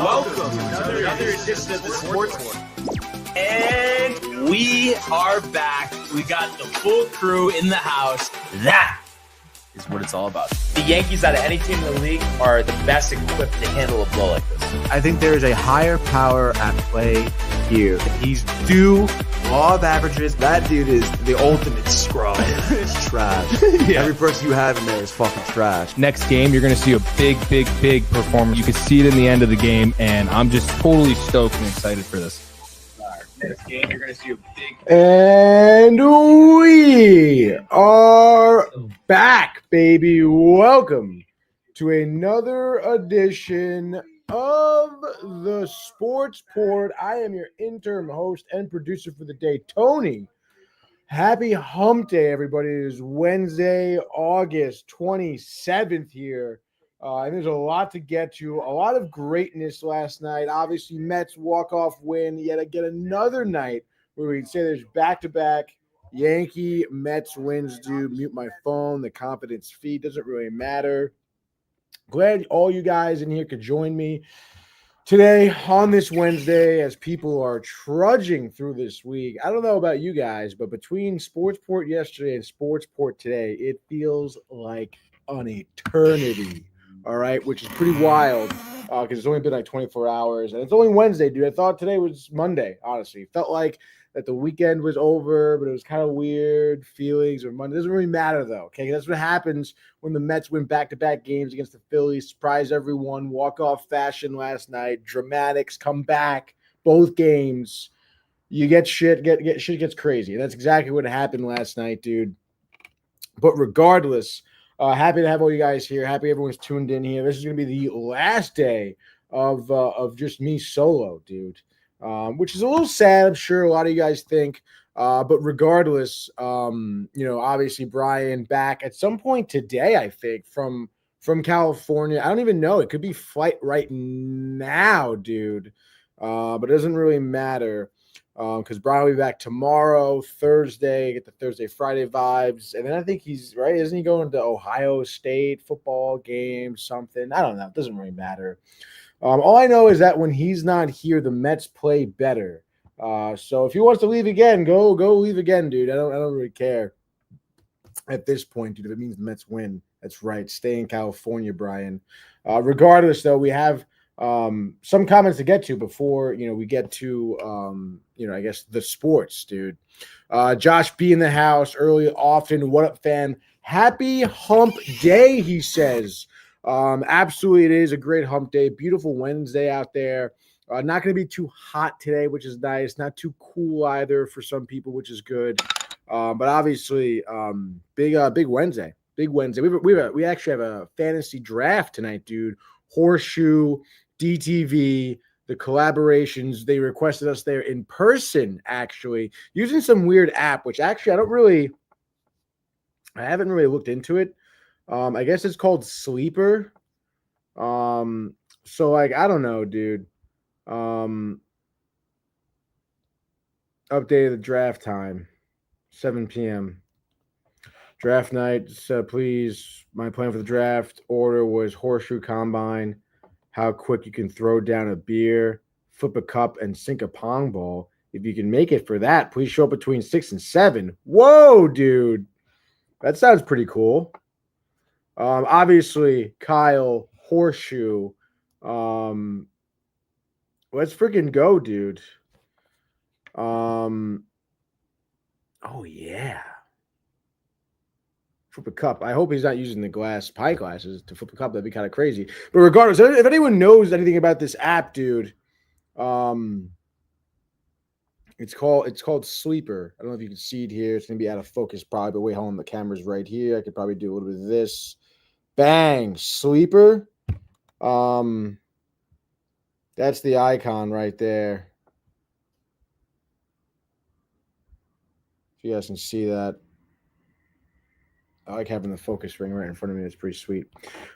welcome to another edition of the Sportsport. And we are back. We got the full crew in the house. That is what it's all about. The Yankees, out of any team in the league, are the best equipped to handle a blow like this. I think there is a higher power at play here. He's due law of averages. That dude is the ultimate scrub. It's trash. Yeah. Every person you have in there is fucking trash. Next game, you're going to see a big performance. You can see it in the end of the game, and I'm just totally stoked and excited for this. Next game, you're going to see a big... And we are back, baby. Welcome to another edition of the Sportsport. I am your interim host and producer for the day, Tony. Happy hump day, everybody. It is Wednesday, August 27th here. And there's a lot to get to. A lot of greatness last night. Obviously, Mets walk-off win. Yet again, another night where we'd say there's back-to-back Yankee Mets wins. Dude, mute my phone. The confidence feed doesn't really matter. Glad all you guys in here could join me today on this Wednesday as people are trudging through this week. I don't know about you guys, but between Sportsport yesterday and Sportsport today, it feels like an eternity. All right, which is pretty wild because it's only been like 24 hours. And it's only Wednesday, dude. I thought today was Monday, honestly. It felt like that the weekend was over, but it was kind of weird feelings or Monday. It doesn't really matter, though, okay? That's what happens when the Mets win back-to-back games against the Phillies, surprise everyone, walk-off fashion last night, dramatics, come back, both games. You get shit gets crazy. And that's exactly what happened last night, dude. But regardless, happy to have all you guys here. Happy everyone's tuned in here. This is going to be the last day of just me solo, dude, which is a little sad. I'm sure a lot of you guys think. But regardless, obviously Brian back at some point today, I think, from California. I don't even know. It could be flight right now, dude. But it doesn't really matter. Because Brian will be back tomorrow, Thursday, get the Thursday, Friday vibes. And then I think he's, right, isn't he going to Ohio State football game, something? I don't know. It doesn't really matter. All I know is that when he's not here, the Mets play better. So if he wants to leave again, go leave again, dude. I don't really care at this point, dude, if it means the Mets win. That's right. Stay in California, Brian. Regardless, though, we have some comments to get to before, we get to, I guess the sports, dude. Josh B in the house early, often. What up, fam? Happy hump day, he says. Absolutely. It is a great hump day. Beautiful Wednesday out there. Not going to be too hot today, which is nice. Not too cool either for some people, which is good. But obviously, big Wednesday. Big Wednesday. We actually have a fantasy draft tonight, dude. Horseshoe, DTV, the collaborations. They requested us there in person, actually, using some weird app, which actually I haven't really looked into it. I guess it's called Sleeper. So like, I don't know, dude. Updated the draft time, 7 p.m. Draft night, please. My plan for the draft order was Horseshoe Combine, how quick you can throw down a beer, flip a cup, and sink a pong ball. If you can make it for that, please show up between 6 and 7. Whoa, dude. That sounds pretty cool. Obviously, Kyle, Horseshoe. Let's freaking go, dude. Oh, yeah. Flip a cup. I hope he's not using the pint glasses to flip a cup. That'd be kind of crazy. But regardless, if anyone knows anything about this app, dude, it's called Sleeper. I don't know if you can see it here. It's gonna be out of focus probably, but wait, hold on. The camera's right here. I could probably do a little bit of this. Bang, Sleeper. That's the icon right there. If you guys can see that. I like having the focus ring right in front of me. It's pretty sweet.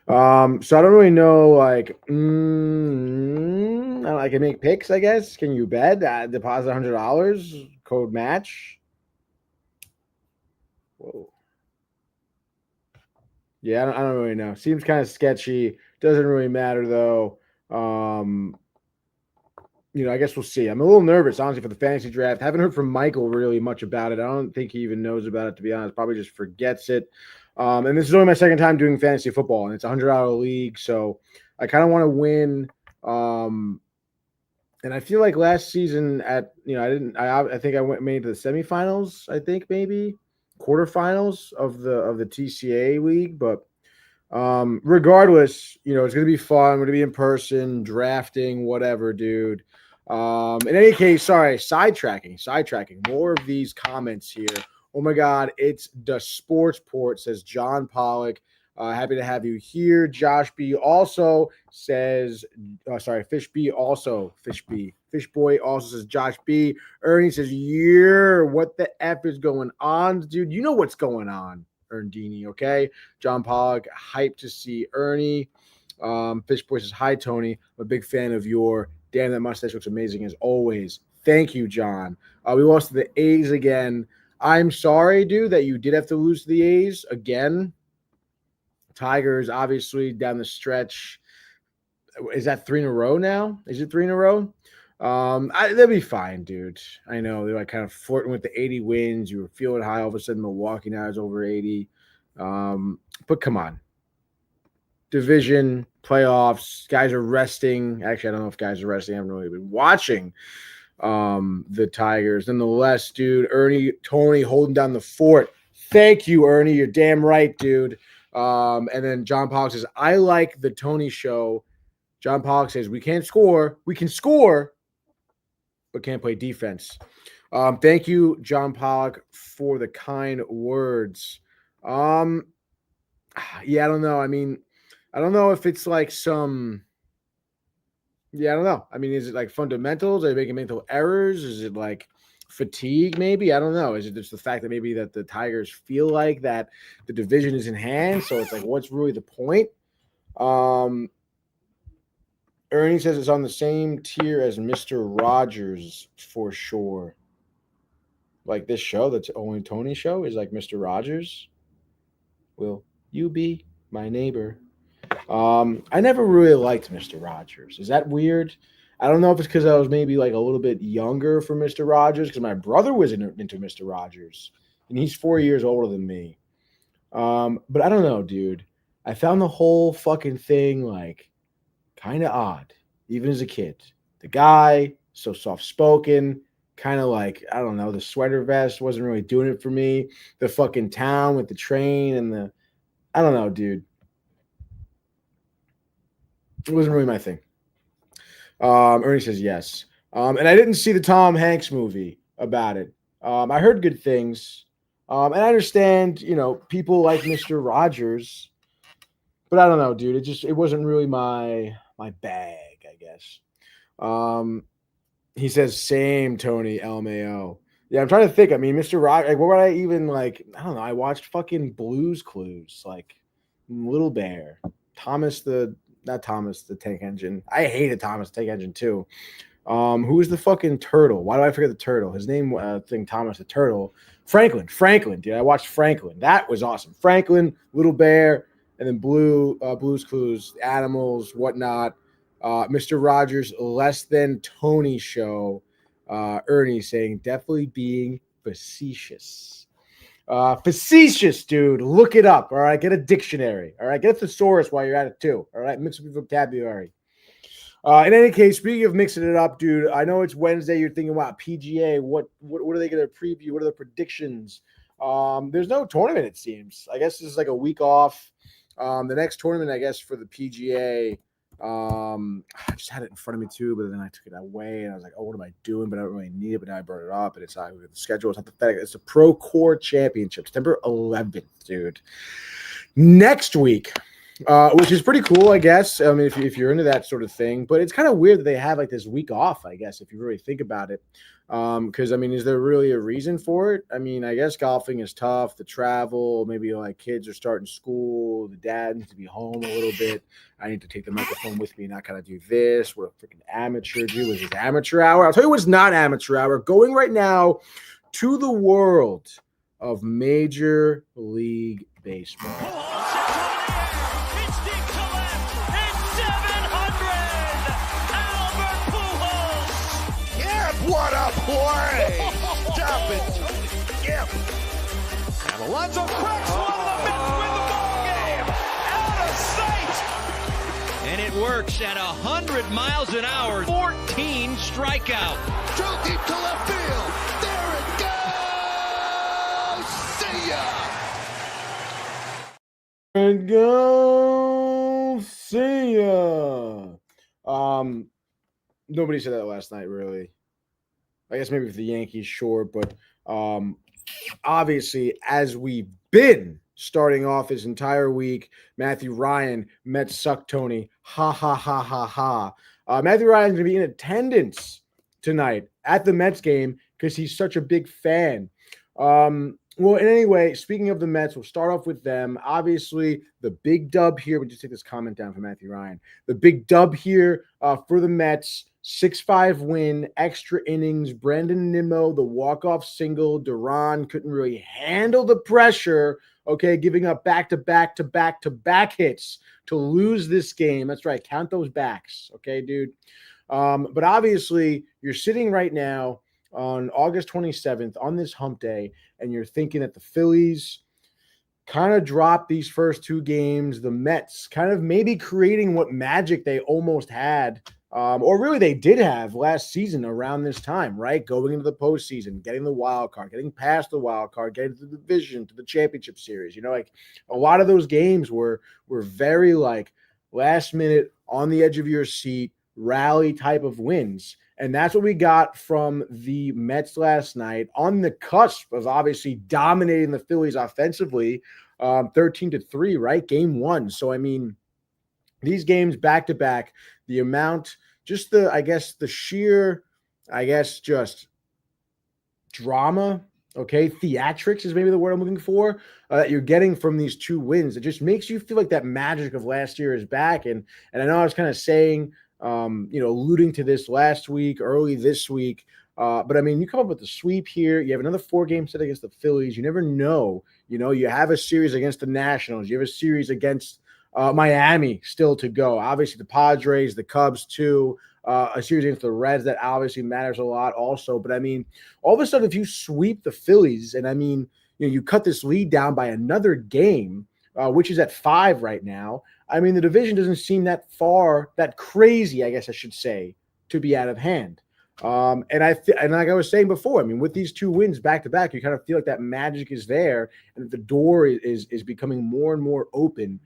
So I don't really know, like, I can make picks, I guess. Can you bet? Deposit $100, code match. Whoa. Yeah, I don't really know. Seems kind of sketchy. Doesn't really matter, though. I guess we'll see. I'm a little nervous, honestly, for the fantasy draft. Haven't heard from Michael really much about it. I don't think he even knows about it, to be honest. Probably just forgets it. And this is only my second time doing fantasy football, and it's a $100 league, so I kind of want to win. And I feel like last season I think I made to the semifinals, I think maybe quarterfinals of the TCA league, but regardless, it's going to be fun. We're going to be in person, drafting, whatever, dude. In any case, sorry, sidetracking. More of these comments here. Oh my God, it's the Sportsport, says John Pollock. Happy to have you here. Josh B also says, Fish Boy also says Josh B. Ernie says, yeah, what the F is going on, dude? You know what's going on, Erndini, okay? John Pollock, hyped to see Ernie. Fish Boy says, hi, Tony. I'm a big fan of your damn, that mustache looks amazing as always. Thank you, John. We lost to the A's again. I'm sorry, dude, that you did have to lose to the A's again. Tigers, obviously, down the stretch. Is that 3 in a row now? Is it 3 in a row? They'll be fine, dude. I know they're like kind of flirting with the 80 wins. You were feeling high. All of a sudden, Milwaukee now is over 80. But come on. Division, playoffs, guys are resting. Actually, I don't know if guys are resting. I haven't really been watching the Tigers. Nonetheless, dude, Tony holding down the fort. Thank you, Ernie. You're damn right, dude. And then John Pollock says, I like the Tony show. John Pollock says, we can score, but can't play defense. Thank you, John Pollock, for the kind words. Yeah, I don't know. I mean, I don't know if it's like some – I don't know. I mean, is it like fundamentals? Are they making mental errors? Is it like fatigue maybe? I don't know. Is it just the fact that maybe that the Tigers feel like that the division is in hand? So it's like, what's really the point? Ernie says it's on the same tier as Mr. Rogers for sure. Like this show, that's only Tony show, is like Mr. Rogers. Will you be my neighbor? I never really liked Mr. Rogers. Is that weird? I don't know if it's because I was maybe like a little bit younger for Mr. Rogers, because my brother was into Mr. Rogers, and he's 4 years older than me. But I don't know, dude. I found the whole fucking thing like kind of odd, even as a kid. The guy, so soft-spoken, kind of like, I don't know, the sweater vest wasn't really doing it for me. The fucking town with the train and I don't know, dude. It wasn't really my thing. Ernie says yes. And I didn't see the Tom Hanks movie about it. I heard good things. And I understand, people like Mr. Rogers. But I don't know, dude. It wasn't really my bag, I guess. He says, same, Tony, LMAO. Yeah, I'm trying to think. I mean, Mr. Rogers, like, what would I even, like, I don't know. I watched fucking Blue's Clues, like Little Bear, not Thomas the Tank Engine. I hated Thomas the Tank Engine too. Who was the fucking turtle? Why do I forget the turtle? His name, Thomas the Turtle. Franklin, dude. I watched Franklin. That was awesome. Franklin, Little Bear, and then Blue's Clues, animals, whatnot. Mr. Rogers, less than Tony show. Ernie saying definitely being facetious. Facetious, dude. Look it up. All right. Get a dictionary. All right. Get a thesaurus while you're at it too. All right. Mix up your vocabulary. In any case, speaking of mixing it up, dude, I know it's Wednesday. You're thinking, wow, PGA. What are they going to preview? What are the predictions? There's no tournament, it seems. I guess this is like a week off. The next tournament, I guess, for the PGA. I just had it in front of me too, but then I took it away and I was like, oh, what am I doing? But I don't really need it. But now I brought it up, and it's the schedule is not pathetic. It's the Pro Core Championship, September 11th, dude. Next week, which is pretty cool, I guess. I mean, if you're into that sort of thing, but it's kind of weird that they have like this week off, I guess, if you really think about it. Because I mean, is there really a reason for it? I mean, I guess golfing is tough, the travel, maybe like kids are starting school, the dad needs to be home a little bit. I need to take the microphone with me and not kind of do this. What a freaking amateur do. Is this amateur hour? I'll tell you what's not amateur hour. Going right now to the world of Major League Baseball. Corey. Drop it. Yep. And Alonso cracks one. The Mets win the ball game. Out of sight. And it works at 100 miles an hour. 14 strikeout. Drove deep to left field. There it goes. See ya. And go see ya. Nobody said that last night, really. I guess maybe for the Yankees, sure, but obviously, as we've been starting off this entire week, Matthew Ryan, Mets suck Tony, ha ha ha ha ha. Matthew Ryan's gonna be in attendance tonight at the Mets game because he's such a big fan. Well, anyway, speaking of the Mets, we'll start off with them. Obviously, the big dub here. We just take this comment down from Matthew Ryan. The big dub here for the Mets. 6-5 win, extra innings. Brandon Nimmo, the walk-off single. Duran couldn't really handle the pressure. Okay, giving up back-to-back hits to lose this game. That's right. Count those backs. Okay, dude. But obviously, you're sitting right now on August 27th on this hump day, and you're thinking that the Phillies kind of dropped these first two games. The Mets kind of maybe creating what magic they almost had, or really they did have last season around this time, right? Going into the postseason, getting the wild card, getting past the wild card, getting to the division, to the championship series. You know, like a lot of those games were very like last minute, on the edge of your seat, rally type of wins. And that's what we got from the Mets last night, on the cusp of obviously dominating the Phillies offensively, 13-3, right? Game one. So, I mean, these games back-to-back, the amount, just the, I guess, the sheer, I guess, just drama, okay? Theatrics is maybe the word I'm looking for, that you're getting from these two wins. It just makes you feel like that magic of last year is back. And I know I was kind of saying, alluding to this last week, early this week. But I mean, you come up with the sweep here. You have another 4-game set against the Phillies. You never know. You know, you have a series against the Nationals. You have a series against Miami still to go. Obviously, the Padres, the Cubs, too. A series against the Reds that obviously matters a lot also. But I mean, all of a sudden, if you sweep the Phillies, and I mean, you cut this lead down by another game, which is at 5 right now. I mean, the division doesn't seem that crazy, I guess I should say, to be out of hand. And like I was saying before, I mean, with these two wins back to back, you kind of feel like that magic is there, and the door is becoming more and more open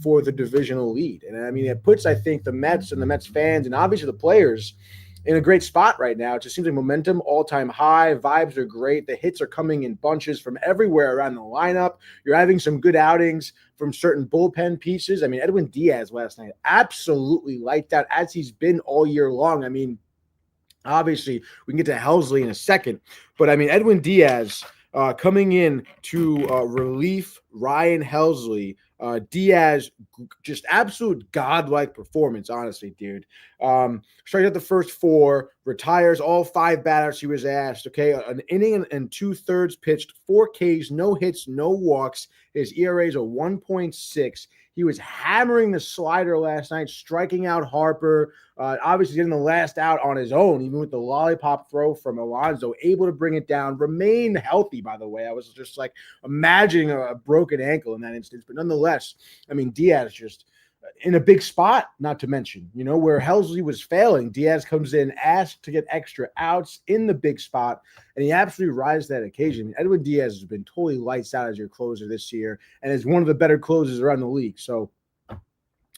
for the divisional lead. And I mean, it puts, I think, the Mets and the Mets fans and obviously the players in a great spot right now. It just seems like momentum, all-time high. Vibes are great. The hits are coming in bunches from everywhere around the lineup. You're having some good outings from certain bullpen pieces. I mean, Edwin Diaz last night absolutely lights out, as he's been all year long. I mean, obviously, we can get to Helsley in a second. But, I mean, Edwin Diaz coming in to relief Ryan Helsley. Diaz, just absolute godlike performance, honestly, dude. Strikes out the first 4, retires all 5 batters he was asked, okay? An inning and 2/3 pitched, 4 Ks, no hits, no walks. His ERA is a 1.6. He was hammering the slider last night, striking out Harper, obviously getting the last out on his own, even with the lollipop throw from Alonso, able to bring it down, remain healthy, by the way. I was just like imagining a broken ankle in that instance. But nonetheless, I mean, Diaz just in a big spot, not to mention, where Helsley was failing. Diaz comes in, asked to get extra outs in the big spot, and he absolutely rises to that occasion. Edwin Diaz has been totally lights out as your closer this year and is one of the better closers around the league. So,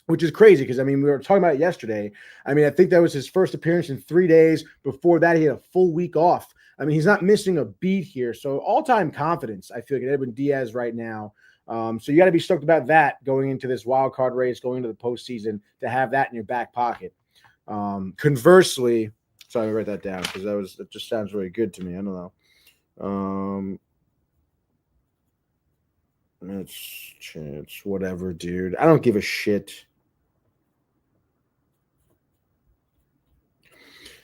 which is crazy because, I mean, we were talking about it yesterday. I mean, I think that was his first appearance in 3 days. Before that, he had a full week off. I mean, he's not missing a beat here. So, all-time confidence, I feel like, in Edwin Diaz right now. So you got to be stoked about that going into this wild card race, going into the postseason, to have that in your back pocket. Conversely, sorry, let me write that down because that just sounds really good to me. I don't know. It's whatever, dude. I don't give a shit.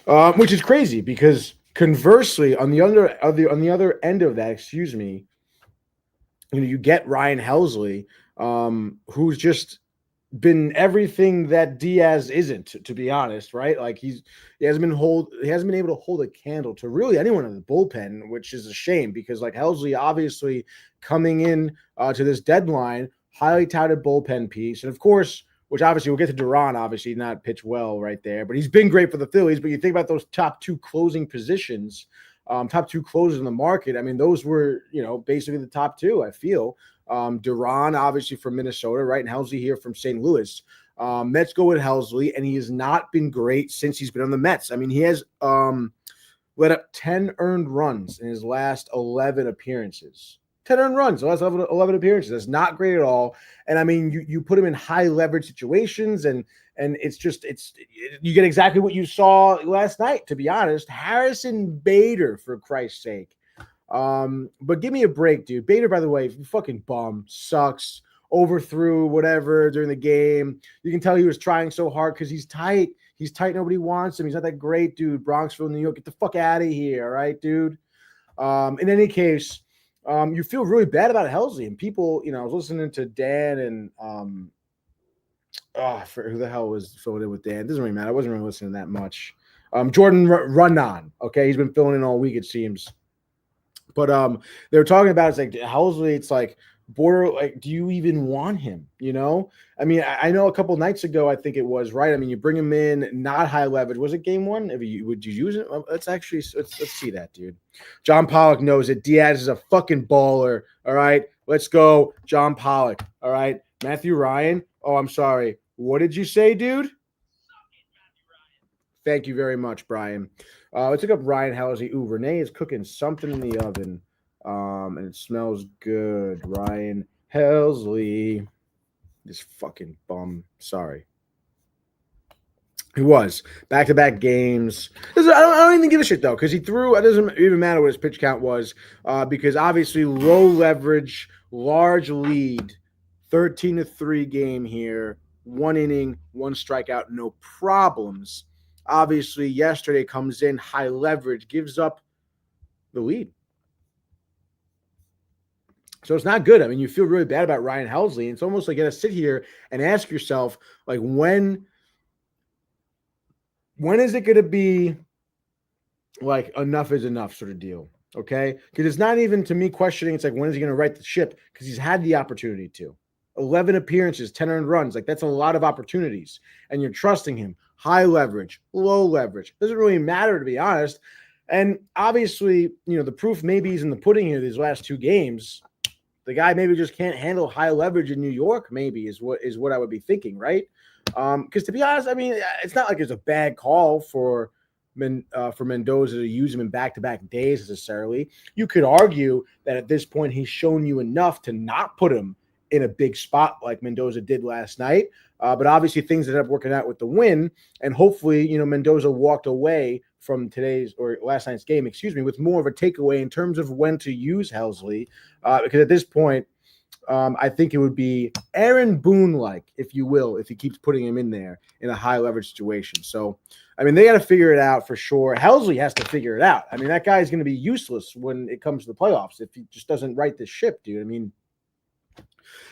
Which is crazy because conversely, on the other end of that, excuse me, you get Ryan Helsley, who's just been everything that Diaz isn't, to be honest, right? Like he hasn't been able to hold a candle to really anyone in the bullpen, which is a shame because like Helsley obviously coming in to this deadline, highly touted bullpen piece, and of course, which obviously we'll get to Duran, obviously not pitch well right there, but he's been great for the Phillies. But you think about those top two closing positions, top two closers in the market. I mean, those were basically the top two. I feel. Duran, obviously from Minnesota, right? And Helsley here from St. Louis. Mets go with Helsley, and he has not been great since he's been on the Mets. I mean, he has let up 10 earned runs in his last 11 appearances. 10 earned runs, the last 11 appearances. That's not great at all. And I mean, you put him in high leverage situations, and you get exactly what you saw last night, to be honest. Harrison Bader, for Christ's sake. But give me a break, dude. Bader, by the way, fucking bum, sucks, overthrew whatever during the game. You can tell he was trying so hard because he's tight. He's tight. Nobody wants him. He's not that great, dude. Bronxville, New York. Get the fuck out of here, all right, dude? In any case, you feel really bad about Helsley. And people, I was listening to Dan and who the hell was filling in with Dan? It doesn't really matter. I wasn't really listening that much. Jordan Runnon. Okay, he's been filling in all week, it seems. But they were talking about it's like Helsley, it's like border, like, do you even want him? I mean, I know a couple nights ago, I think it was, right? I mean, you bring him in, not high leverage. Was it game one? Would you use it? Let's see that, dude. John Pollock knows it. Diaz is a fucking baller. All right, let's go, John Pollock. All right, Matthew Ryan. Oh, I'm sorry. What did you say, dude? Thank you very much, Brian. Let's look up Ryan Helsley. Ooh, Renee is cooking something in the oven, and it smells good. Ryan Helsley. This fucking bum. Sorry. He was. Back-to-back games. I don't even give a shit, though, because he threw. It doesn't even matter what his pitch count was, because obviously low leverage, large lead, 13-3 game here. 1 inning, 1 strikeout, no problems. Obviously, yesterday comes in high leverage, gives up the lead. So it's not good. I mean, you feel really bad about Ryan Helsley. It's almost like you got to sit here and ask yourself, like, when is it going to be like enough is enough sort of deal? Okay? Because it's not even, to me, questioning. It's like, when is he going to right the ship? Because he's had the opportunity to. 11 appearances, 10 earned runs. Like, that's a lot of opportunities. And you're trusting him. High leverage, low leverage. Doesn't really matter, to be honest. And obviously, the proof maybe is in the pudding here these last 2 games. The guy maybe just can't handle high leverage in New York, maybe, is what I would be thinking, right? Because to be honest, I mean, it's not like it's a bad call for Mendoza to use him in back-to-back days necessarily. You could argue that at this point he's shown you enough to not put him in a big spot like Mendoza did last night. But obviously things ended up working out with the win. And hopefully, Mendoza walked away from last night's game, with more of a takeaway in terms of when to use Helsley. Because at this point, I think it would be Aaron Boone-like, if you will, if he keeps putting him in there in a high leverage situation. So, I mean, they got to figure it out for sure. Helsley has to figure it out. I mean, that guy's going to be useless when it comes to the playoffs if he just doesn't right the ship, dude. I mean,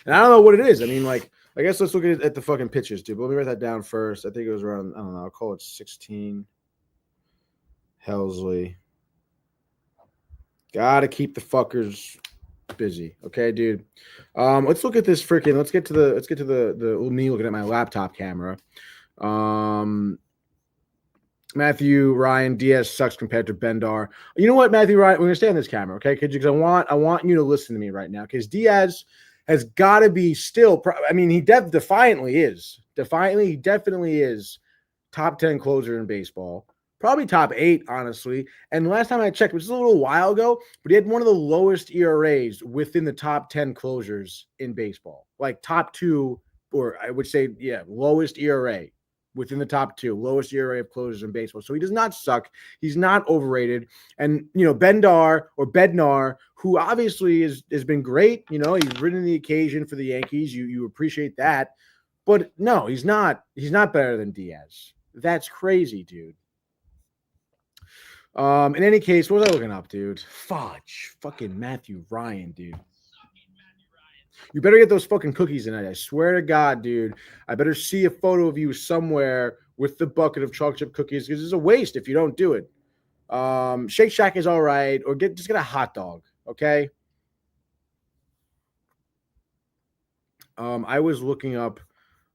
and I don't know what it is. I mean, like, I guess let's look at the fucking pitches, dude. But let me write that down first. I think it was around, I don't know, I'll call it 16. Helsley. Gotta keep the fuckers busy. Okay, dude. Let's look at this freaking, let's get to the me looking at my laptop camera. Matthew Ryan, Diaz sucks compared to Bendar. You know what, Matthew Ryan, we're gonna stay on this camera, okay? Because I want you to listen to me right now. Because Diaz has got to be still. I mean, he defiantly is. He definitely is top 10 closer in baseball. Probably top 8, honestly. And last time I checked, which was a little while ago, but he had one of the lowest ERAs within the top 10 closers in baseball. Like top 2, or I would say, lowest ERA within the top 2, lowest ERA of closers in baseball. So he does not suck. He's not overrated. And, Bednar, who obviously has been great. He's ridden the occasion for the Yankees. You appreciate that. But no, he's not better than Diaz. That's crazy, dude. In any case, what was I looking up, dude? Fucking Matthew Ryan, dude. You better get those fucking cookies tonight. I swear to God, dude. I better see a photo of you somewhere with the bucket of chocolate chip cookies because it's a waste if you don't do it. Shake Shack is all right, or just get a hot dog, okay? I was looking up,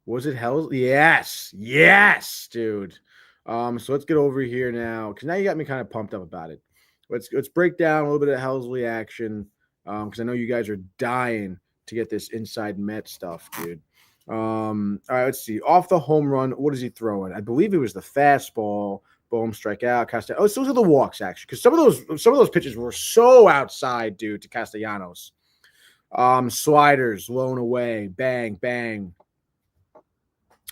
was it Hell's? Yes, dude. So let's get over here now because now you got me kind of pumped up about it. Let's break down a little bit of Helsley action because I know you guys are dying to get this inside Met stuff, dude. All right, let's see. Off the home run, what is he throwing? I believe it was the fastball. Boom, strikeout. Castellanos. Oh, those are the walks actually, because some of those pitches were so outside, dude, to Castellanos. Sliders, blown away, bang, bang.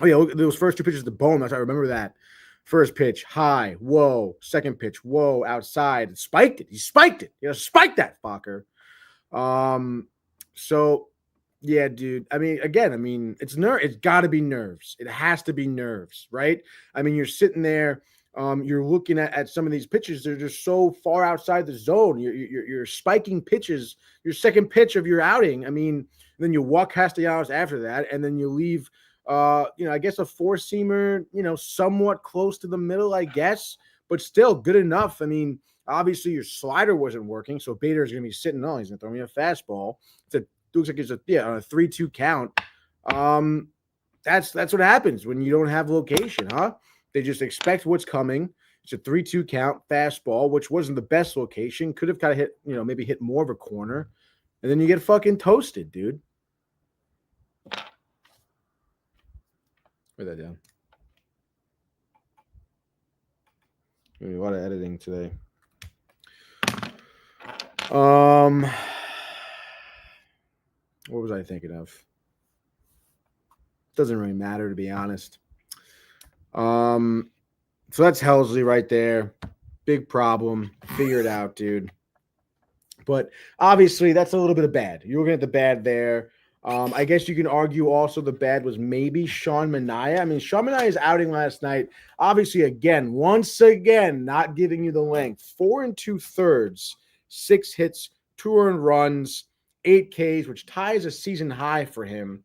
Oh yeah, look at those first two pitches to Bohm. I remember that. First pitch, high, whoa. Second pitch, whoa, outside. Spiked it. He spiked it. Spike that fucker. So yeah, dude. It's it's got to be nerves. It has to be nerves, right? I mean, you're sitting there. You're looking at some of these pitches. They're just so far outside the zone. You're spiking pitches. Your second pitch of your outing. I mean, then you walk Castellanos after that, and then you leave. I guess a four-seamer, somewhat close to the middle, I guess, but still good enough. I mean, obviously your slider wasn't working, so Bader is going to be sitting on. He's going to throw me a fastball. It looks like it's a 3-2 count. That's what happens when you don't have location, huh? They just expect what's coming. It's a 3-2 count fastball, which wasn't the best location. Could have kind of hit, maybe hit more of a corner, and then you get fucking toasted, dude. Write that down. A lot of editing today. What was I thinking of? Doesn't really matter, to be honest. So that's Helsley right there. Big problem. Figure it out, dude. But obviously, that's a little bit of bad. You're looking at the bad there. I guess you can argue also the bad was maybe Sean Manaea. I mean, Sean Manaea's outing last night, obviously, once again, not giving you the length. 4 2/3, 6 hits, 2 earned runs, 8 Ks, which ties a season high for him.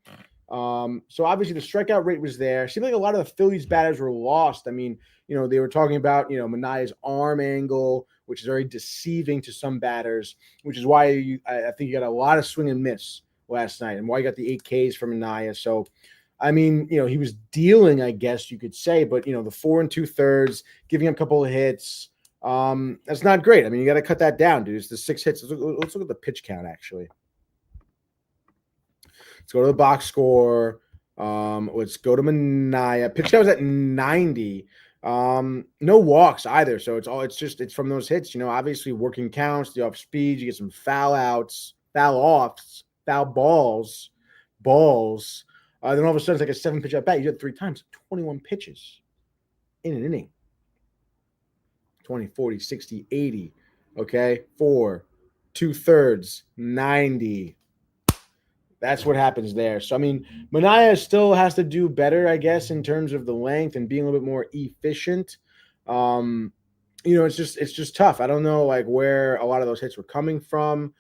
So obviously the strikeout rate was there. Seemed like a lot of the Phillies batters were lost. I mean, they were talking about, Manaea's arm angle, which is very deceiving to some batters, which is why I think you got a lot of swing and miss last night and why you got the 8 Ks from Manaea. So, I mean, he was dealing, I guess you could say, but, the 4 2/3, giving him a couple of hits, that's not great. I mean, you got to cut that down, dude. It's the 6 hits. Let's look at the pitch count, actually. Let's go to the box score. Let's go to Manaea. Pitch count was at 90. No walks either. So it's from those hits, obviously working counts, the off speed, you get some foul outs, foul offs, foul balls. Then all of a sudden it's like a 7-pitch at bat. You did 3 times, 21 pitches in an inning. 20, 40, 60, 80. Okay. 4 2/3, 90. That's what happens there. So, I mean, Manaea still has to do better, I guess, in terms of the length and being a little bit more efficient. It's just tough. I don't know, where a lot of those hits were coming from.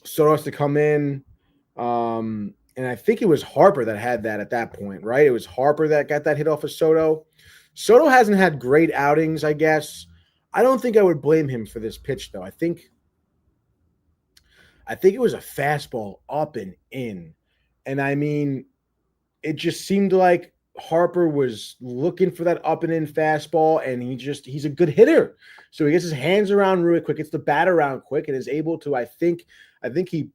Soto has to come in. And I think it was Harper that had that at that point, right? It was Harper that got that hit off of Soto. Soto hasn't had great outings, I guess. I don't think I would blame him for this pitch, though. I think it was a fastball up and in. And I mean, it just seemed like Harper was looking for that up and in fastball, and he's a good hitter. So he gets his hands around really quick, gets the bat around quick, and is able to, I think he,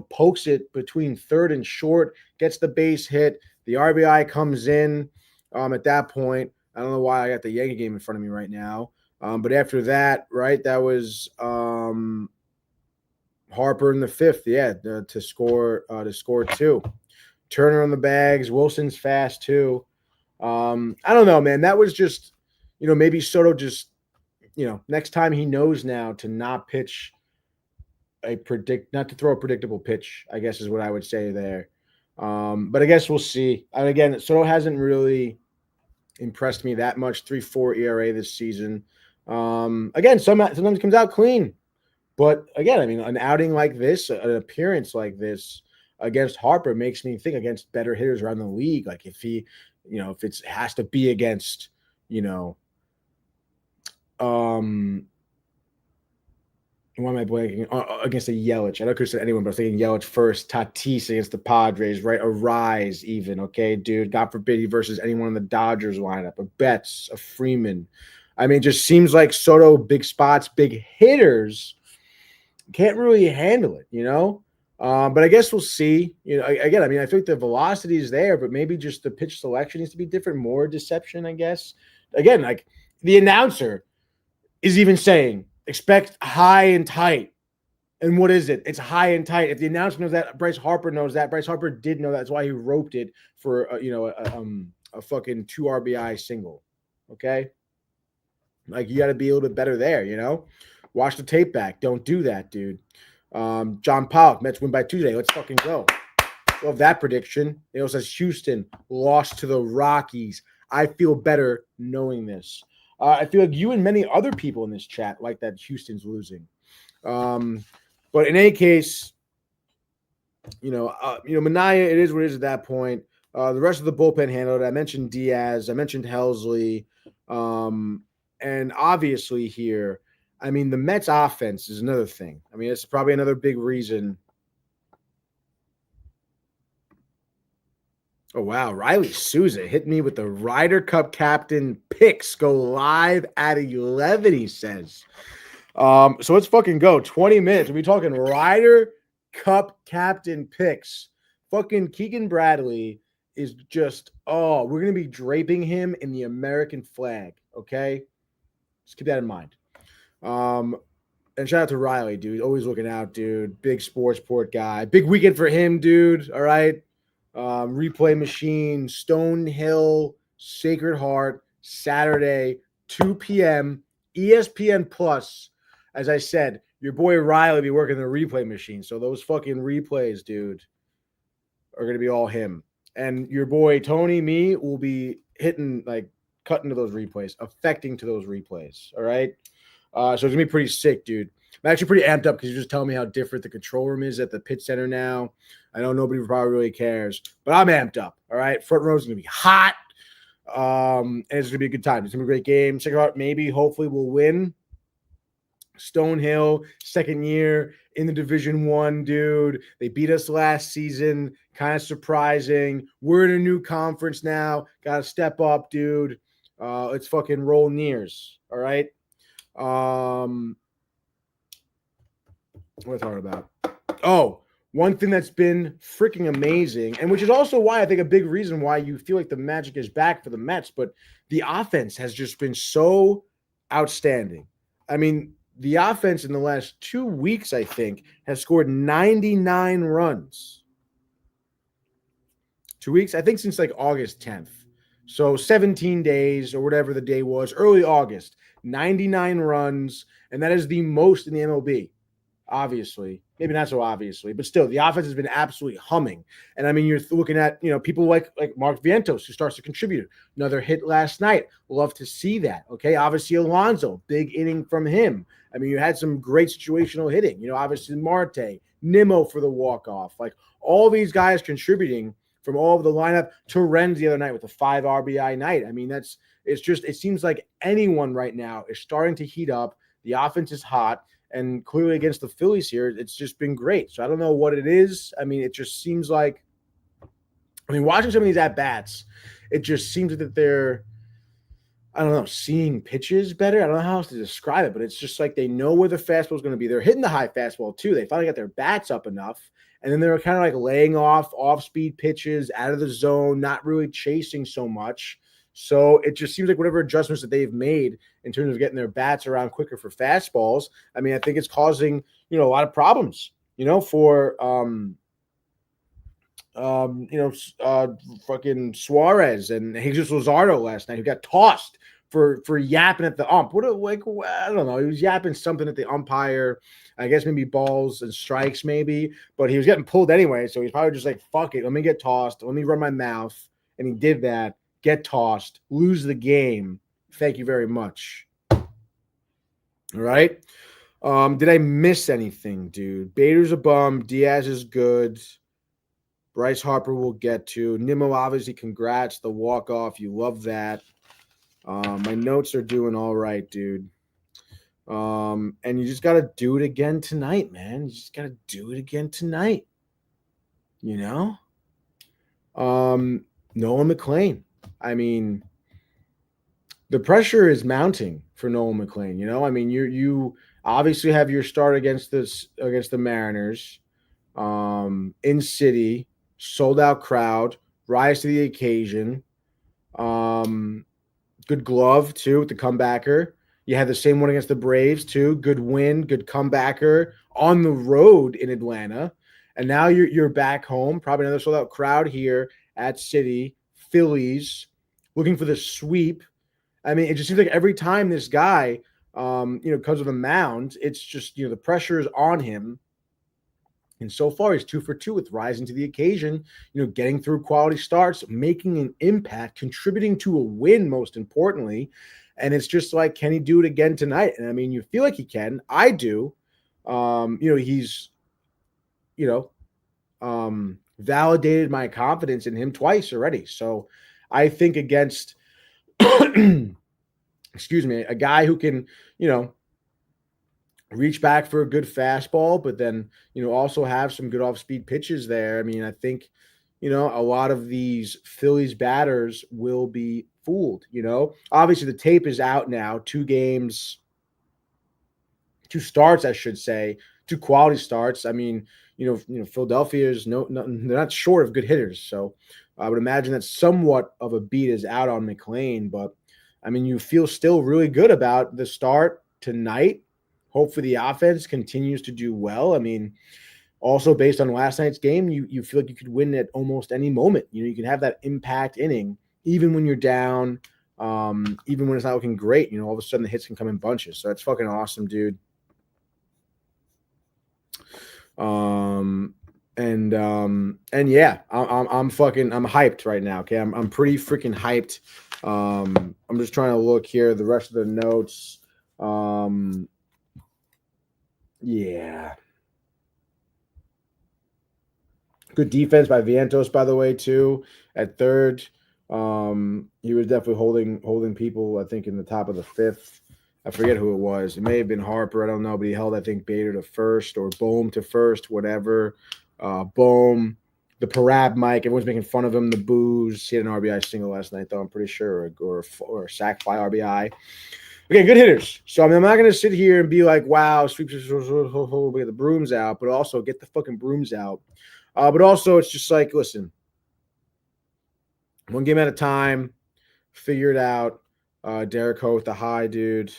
pokes it between third and short, gets the base hit. The RBI comes in at that point. I don't know why I got the Yankee game in front of me right now. But after that, right, that was Harper in the 5th, to score 2. Turner on the bags. Wilson's fast too. I don't know, man. That was just, maybe Soto just, next time he knows now to not pitch not to throw a predictable pitch, I guess is what I would say there. But I guess we'll see. And again, Soto hasn't really impressed me that much. 3.4 ERA this season. Again, sometimes he comes out clean. But again, I mean, an outing like this, an appearance like this against Harper makes me think against better hitters around the league. Like if he, if it has to be against, why am I blanking? Against a Yelich. I don't consider anyone, but I was thinking Yelich first. Tatis against the Padres, right? A Rise even, okay, dude. God forbid he versus anyone in the Dodgers lineup. A Betts, a Freeman. I mean, it just seems like Soto, big spots, big hitters, can't really handle it, But I guess we'll see. Again, I mean, I think the velocity is there, but maybe just the pitch selection needs to be different, more deception, I guess. Again, like the announcer is even saying, expect high and tight. And what is it? It's high and tight. If the announcer knows that, Bryce Harper knows that. Bryce Harper did know that. That's why he roped it for, a fucking 2 RBI single. Okay? Like, you got to be a little bit better there, Watch the tape back. Don't do that, dude. John Pollock, Mets win by Tuesday. Let's fucking go. Love that prediction. It also says Houston lost to the Rockies. I feel better knowing this. I feel like you and many other people in this chat like that Houston's losing. But in any case, Minaya, it is what it is at that point. The rest of the bullpen handled it. I mentioned Diaz. I mentioned Helsley. And obviously here, I mean, the Mets offense is another thing. I mean, it's probably another big reason. Oh, wow. Riley Souza hit me with the Ryder Cup captain picks. Go live at 11, he says. So let's fucking go. 20 minutes. We'll be talking Ryder Cup captain picks. Fucking Keegan Bradley is just, we're going to be draping him in the American flag, okay? Just keep that in mind. And shout out to Riley, dude. Always looking out, dude. Big Sportsport guy. Big weekend for him, dude. All right? Replay Machine, Stonehill, Sacred Heart, Saturday, 2 p.m., ESPN Plus. As I said, your boy Riley be working the replay machine. So those fucking replays, dude, are going to be all him. And your boy Tony, me, will be hitting, like, cutting to those replays, affecting to those replays. All right? So it's going to be pretty sick, dude. I'm actually pretty amped up because you're just telling me how different the control room is at the Pitt Center now. I know nobody probably really cares, but I'm amped up, all right? Front row is going to be hot, and it's going to be a good time. It's going to be a great game. Check it out. Maybe, hopefully, we'll win. Stonehill, second year in the Division I, dude. They beat us last season. Kind of surprising. We're in a new conference now. Got to step up, dude. Let's fucking roll Nears, all right? What was I talking about? Oh, one thing that's been freaking amazing, and which is also why I think a big reason why you feel like the magic is back for the Mets, but the offense has just been so outstanding. I mean, the offense in the last 2 weeks, I think, has scored 99 runs. 2 weeks? I think since like August 10th. So 17 days or whatever the day was, early August, 99 runs, and that is the most in the MLB. Obviously, maybe not so obviously, but still, the offense has been absolutely humming. And I mean, you're looking at, people like Mark Vientos, who starts to contribute. Another hit last night. Love to see that. Okay. Obviously, Alonso, big inning from him. I mean, you had some great situational hitting, obviously Marte, Nimmo for the walk-off, like all these guys contributing from all of the lineup. Torrens the other night with a 5 RBI night. I mean, it seems like anyone right now is starting to heat up. The offense is hot. And clearly against the Phillies here, it's just been great. So I don't know what it is. I mean, it just seems like, watching some of these at-bats, it just seems that they're, I don't know, seeing pitches better. I don't know how else to describe it, but it's just like they know where the fastball is going to be. They're hitting the high fastball too. They finally got their bats up enough. And then they're kind of like laying off-speed pitches out of the zone, not really chasing so much. So it just seems like whatever adjustments that they've made in terms of getting their bats around quicker for fastballs, I mean, I think it's causing, a lot of problems, for, fucking Suarez and Jesus Luzardo last night, who got tossed for yapping at the ump. I don't know. He was yapping something at the umpire. I guess maybe balls and strikes maybe, but he was getting pulled anyway. So he's probably just like, fuck it. Let me get tossed. Let me run my mouth. And he did that. Get tossed, lose the game. Thank you very much. All right. Did I miss anything, dude? Bader's a bum. Diaz is good. Bryce Harper will get to. Nimmo, obviously, congrats. The walk-off. You love that. My notes are doing all right, dude. And you just got to do it again tonight, man. You just got to do it again tonight. You know? Nolan McLean. I mean, the pressure is mounting for Nolan McLean. You know, I mean, you obviously have your start against the Mariners, in city, sold out crowd, rise to the occasion. Good glove too with the comebacker. You had the same one against the Braves too. Good win, good comebacker on the road in Atlanta, and now you're back home. Probably another sold out crowd here at City. Phillies looking for the sweep. I mean, it just seems like every time this guy, comes with a mound, it's just, the pressure is on him. And so far, he's 2 for 2 with rising to the occasion, getting through quality starts, making an impact, contributing to a win, most importantly. And it's just like, can he do it again tonight? And I mean, you feel like he can. I do. He's, validated my confidence in him twice already. So I think against, excuse me, a guy who can, reach back for a good fastball, but then, also have some good off-speed pitches there. I mean, I think, a lot of these Phillies batters will be fooled, Obviously, the tape is out now. 2 games, 2 starts, I should say, 2 quality starts. I mean, Philadelphia is they're not short of good hitters. So I would imagine that somewhat of a beat is out on McLean, but I mean, you feel still really good about the start tonight. Hopefully the offense continues to do well. I mean, also based on last night's game, you feel like you could win at almost any moment. You can have that impact inning, even when you're down, even when it's not looking great. All of a sudden the hits can come in bunches. So that's fucking awesome, dude. And yeah, I'm hyped right now. Okay. I'm pretty freaking hyped. I'm just trying to look here, the rest of the notes. Yeah. Good defense by Vientos, by the way, too, at third. He was definitely holding people, I think, in the top of the 5th. I forget who it was. It may have been Harper. I don't know, but he held, I think, Bader to first or Bohm to first, whatever. Bohm, the Parab mic. Everyone's making fun of him. The boos. He had an RBI single last night, though, I'm pretty sure, or a sac fly RBI. Okay, good hitters. So, I mean, I'm not going to sit here and be like, wow, sweeps, we get the brooms out, but also get the fucking brooms out. But also, it's just like, listen, one game at a time, figure it out. Derek Ho with the high, dude.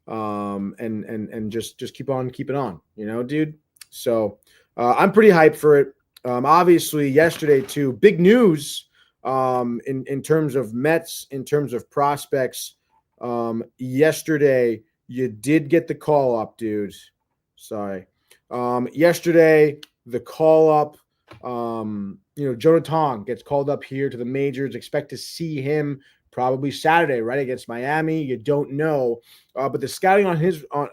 And just keep on keeping on, dude. So I'm pretty hyped for it. Obviously, yesterday too, big news in terms of Mets, in terms of prospects. Yesterday, you did get the call up, dude. Sorry. Yesterday, the call up. Jonah Tong gets called up here to the majors. Expect to see him probably Saturday, right, against Miami. You don't know, but the scouting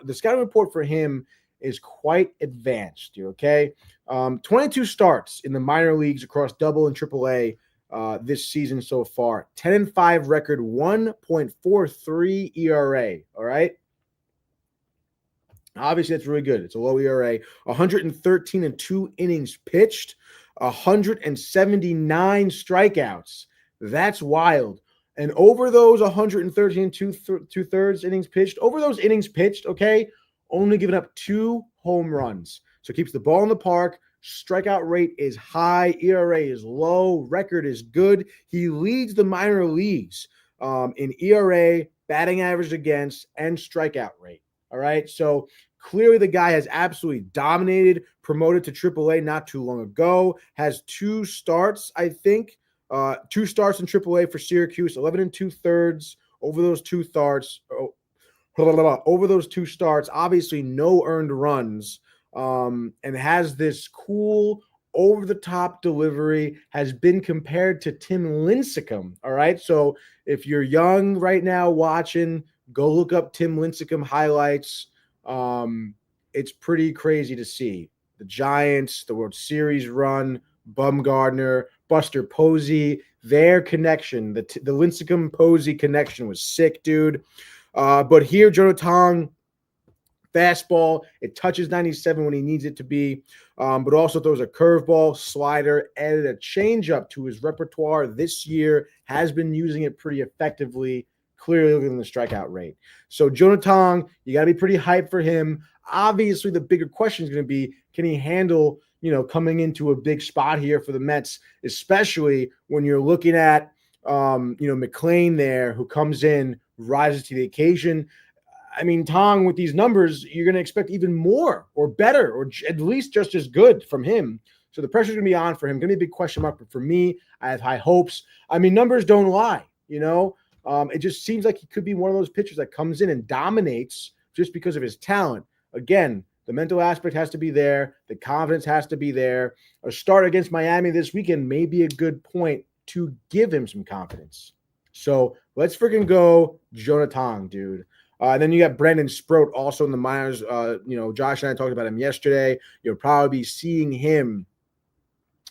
the scouting report for him is quite advanced. Okay, 22 starts in the minor leagues across Double and Triple A this season so far. 10-5 record, 1.43 ERA. All right. Obviously, that's really good. It's a low ERA. 113 and 2 innings pitched, 179 strikeouts. That's wild. And over those 113 and 2/3 innings pitched, okay, only giving up 2 home runs. So keeps the ball in the park. Strikeout rate is high. ERA is low. Record is good. He leads the minor leagues in ERA, batting average against, and strikeout rate. All right. So clearly the guy has absolutely dominated, promoted to AAA not too long ago, has 2 starts, I think. 2 starts in AAA for Syracuse, 11 and 2/3 over those 2 starts. Over those 2 starts, obviously no earned runs, and has this cool over-the-top delivery, has been compared to Tim Lincecum. All right, so if you're young right now watching, go look up Tim Lincecum highlights. It's pretty crazy to see. The Giants, the World Series run, Bumgarner, Buster Posey, their connection, the Lincecum-Posey connection was sick, dude. But here, Jonah Tong, fastball, it touches 97 when he needs it to be, but also throws a curveball, slider, added a changeup to his repertoire this year, has been using it pretty effectively, clearly looking at the strikeout rate. So Jonah Tong, you got to be pretty hyped for him. Obviously, the bigger question is going to be, can he handle, coming into a big spot here for the Mets, especially when you're looking at, McClain there, who comes in, rises to the occasion. I mean, Tong, with these numbers, you're going to expect even more or better or at least just as good from him. So the pressure's going to be on for him. Going to be a big question mark. But for me, I have high hopes. I mean, numbers don't lie, It just seems like he could be one of those pitchers that comes in and dominates just because of his talent. Again, the mental aspect has to be there. The confidence has to be there. A start against Miami this weekend may be a good point to give him some confidence. So let's freaking go Jonah Tong, dude. And then you got Brandon Sproat also in the minors. Josh and I talked about him yesterday. You'll probably be seeing him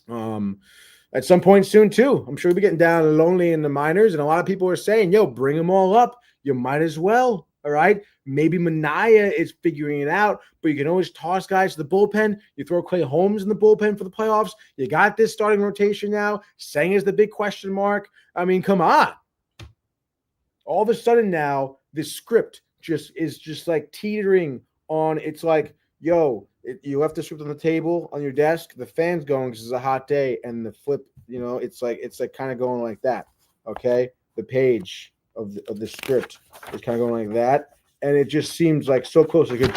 at some point soon too. I'm sure he'll be getting down lonely in the minors. And a lot of people are saying, bring them all up. You might as well. All right. Maybe Mania is figuring it out, but you can always toss guys to the bullpen. You throw Clay Holmes in the bullpen for the playoffs. You got this starting rotation now. Sang is the big question mark. I mean, come on. All of a sudden now, this script is just like teetering on. It's like, you left the script on the table on your desk. The fan's going because it's a hot day, and the flip, it's like kind of going like that. Okay, the page of the script is kind of going like that, and it just seems like so close it could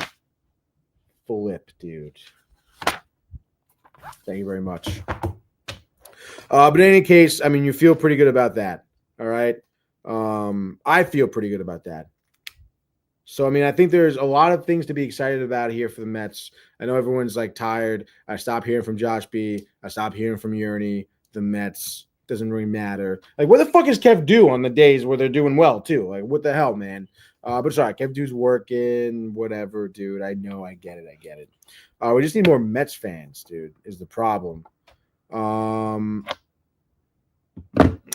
flip, dude. Thank you very much. But in any case, I mean, you feel pretty good about that. All right. I feel pretty good about that. So, I mean, I think there's a lot of things to be excited about here for the Mets. I know everyone's like tired. I stopped hearing from Josh B. I stopped hearing from Yurney. The Mets doesn't really matter. Like, where the fuck is Kev Do on the days where they're doing well too? Like, what the hell, man? But sorry, Kev Do's working, whatever, dude. I know, I get it. We just need more Mets fans, dude, is the problem.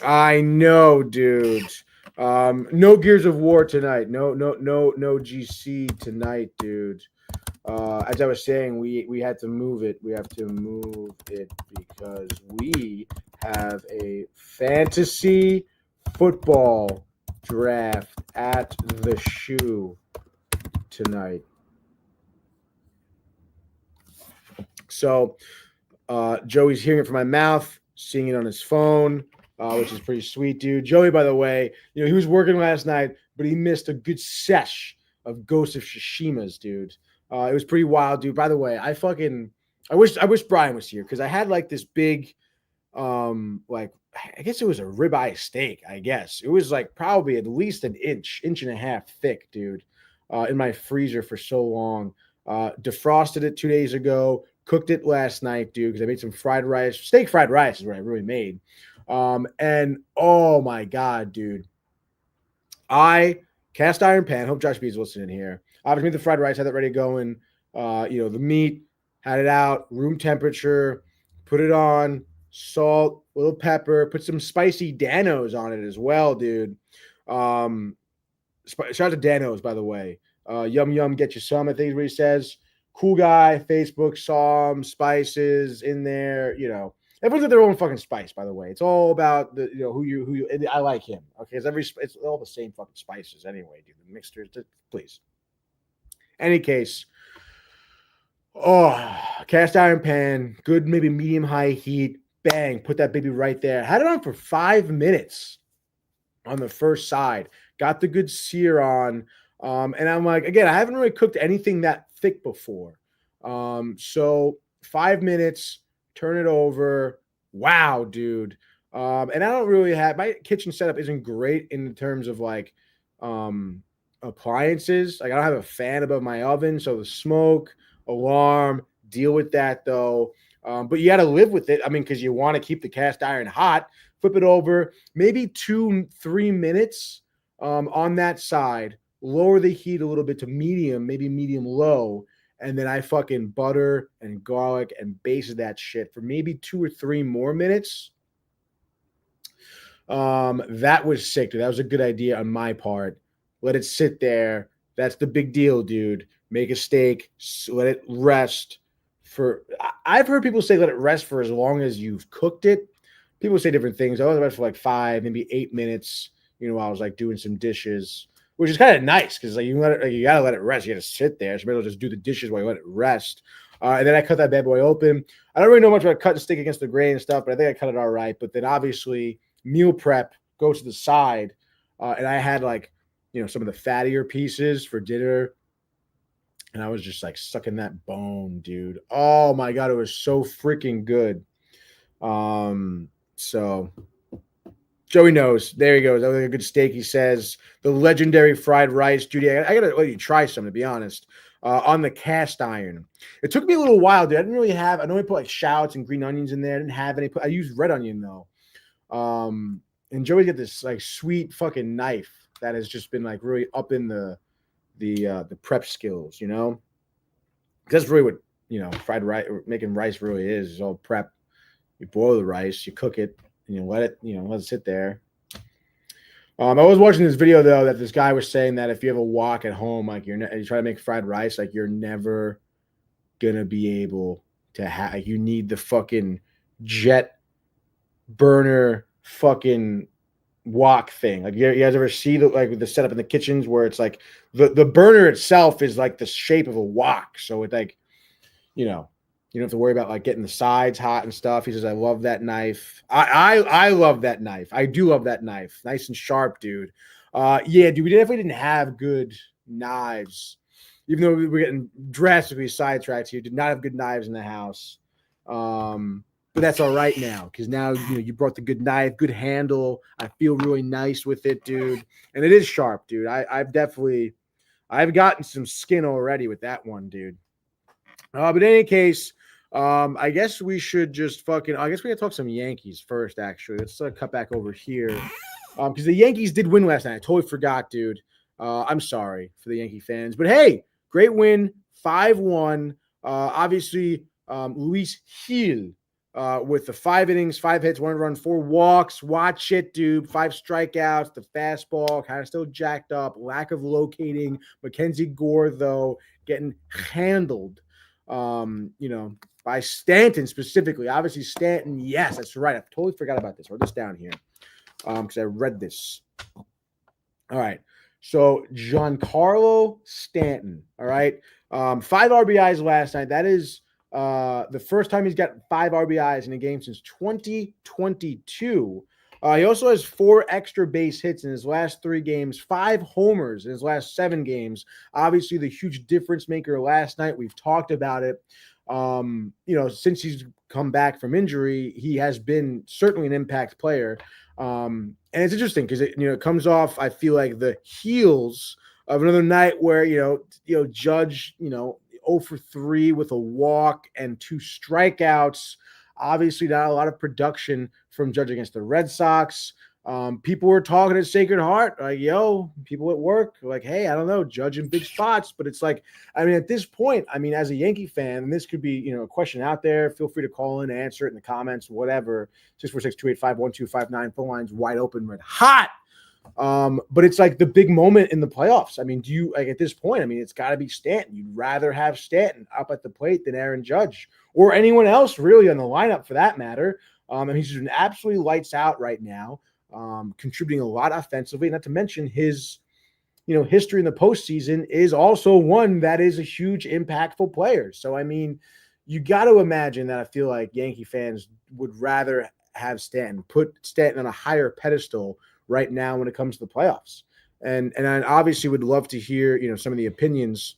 I know, dude. No Gears of War tonight. No GC tonight, dude. As I was saying, we had to move it. We have to move it because we have a fantasy football draft at the Shoe tonight. So Joey's hearing it from my mouth, seeing it on his phone, which is pretty sweet, dude. Joey, by the way, he was working last night, but he missed a good sesh of Ghost of Tsushima's, dude. It was pretty wild, dude. By the way, I wish Brian was here because I had like this big, I guess it was a ribeye steak. I guess it was like probably at least an inch and a half thick, dude, in my freezer for so long. Defrosted it 2 days ago, cooked it last night, dude, because I made some fried rice. Steak fried rice is what I really made. And oh my God, dude, I cast iron pan. Hope Josh B is listening here. Obviously, made the fried rice, had that ready going. The meat, had it out, room temperature, put it on, salt, little pepper, put some spicy Danos on it as well, dude. Shout out to Danos, by the way. Yum, get you some, I think is what he says. Cool guy, Facebook, saw him, spices in there, Everyone's got their own fucking spice, by the way. It's all about the who you. And I like him, okay? It's all the same fucking spices anyway, dude. The mixtures, please. Any case, cast iron pan, good maybe medium high heat, bang, put that baby right there. Had it on for 5 minutes on the first side. Got the good sear on, and I'm like, again, I haven't really cooked anything that thick before. So 5 minutes. Turn it over. Wow, dude. And I don't really have my kitchen setup isn't great in terms of like appliances. Like I don't have a fan above my oven, so the smoke, alarm, deal with that though. But you got to live with it. I mean, because you want to keep the cast iron hot. Flip it over, maybe 2-3 minutes on that side. lower the heat a little bit to medium, maybe medium low, and then I fucking butter and garlic and basted that shit for maybe 2 or 3 more minutes. That was sick, dude. That was a good idea on my part. Let it sit there. That's the big deal, dude. Make a steak, let it rest for. I've heard people say let it rest for as long as you've cooked it. People say different things. I let it rest for like 5, maybe 8 minutes. While I was like doing some dishes, which is kind of nice because like you gotta let it rest. You gotta sit there. So maybe I'll just do the dishes while you let it rest. And then I cut that bad boy open. I don't really know much about cutting steak against the grain and stuff, but I think I cut it all right. But then obviously meal prep goes to the side, and I had like some of the fattier pieces for dinner. And I was just like sucking that bone, dude. Oh my God, it was so freaking good. So Joey knows. There he goes. That was like a good steak, he says. The legendary fried rice. Judy, I got to let you try some, to be honest. On the cast iron. It took me a little while, dude. I know I put like shallots and green onions in there. I didn't have any. I used red onion, though. And Joey got this like sweet fucking knife that has just been like really up in the prep skills, That's really what, fried rice, making rice really is all prep. You boil the rice, you cook it, and let it sit there. I was watching this video though that this guy was saying that if you have a wok at home, like you try to make fried rice, like you're never gonna be able to have. You need the fucking jet burner fucking wok thing. Like you guys ever see the setup in the kitchens where it's like the burner itself is like the shape of a wok, so it's like you don't have to worry about like getting the sides hot and stuff. He says, I love that knife. I love that knife. I do love that knife. Nice and sharp, dude. Yeah, dude, we definitely didn't have good knives. Even though we were getting drastically sidetracked here, did not have good knives in the house. But that's all right now, because now you brought the good knife, good handle. I feel really nice with it, dude. And it is sharp, dude. I've gotten some skin already with that one, dude. But in any case, I guess we should just I guess we gotta talk some Yankees first, actually. Let's cut back over here. Because the Yankees did win last night. I totally forgot, dude. I'm sorry for the Yankee fans. But hey, great win, 5-1. Obviously, Luis Gil with the 5 innings, 5 hits, 1 run, 4 walks. Watch it, dude. 5 strikeouts, the fastball kind of still jacked up. Lack of locating. Mackenzie Gore, though, getting handled. By Stanton specifically. Obviously, Stanton, yes, that's right. I totally forgot about this. Wrote this down here because I read this. All right. So, Giancarlo Stanton, all right? 5 RBIs last night. That is the first time he's got 5 RBIs in a game since 2022. He also has 4 extra base hits in his last 3 games, 5 homers in his last 7 games. Obviously, the huge difference maker last night. We've talked about it. Since he's come back from injury, he has been certainly an impact player. And it's interesting because it comes off, I feel like, the heels of another night where, Judge, 0 for 3 with a walk and 2 strikeouts. Obviously, not a lot of production from Judge against the Red Sox. People were talking at Sacred Heart, like, people at work, like, hey, I don't know, Judge in big spots. But it's like, at this point, as a Yankee fan, and this could be, a question out there, feel free to call in, answer it in the comments, whatever. 646-285-1259, phone lines wide open, red hot. But it's like the big moment in the playoffs. Do you, at this point, it's got to be Stanton. You'd rather have Stanton up at the plate than Aaron Judge or anyone else really on the lineup for that matter. He's just been absolutely lights out right now, contributing a lot offensively, not to mention his, history in the postseason is also one that is a huge impactful player. So, you got to imagine that I feel like Yankee fans would rather have Stanton, put Stanton on a higher pedestal right now when it comes to the playoffs. And I obviously would love to hear, some of the opinions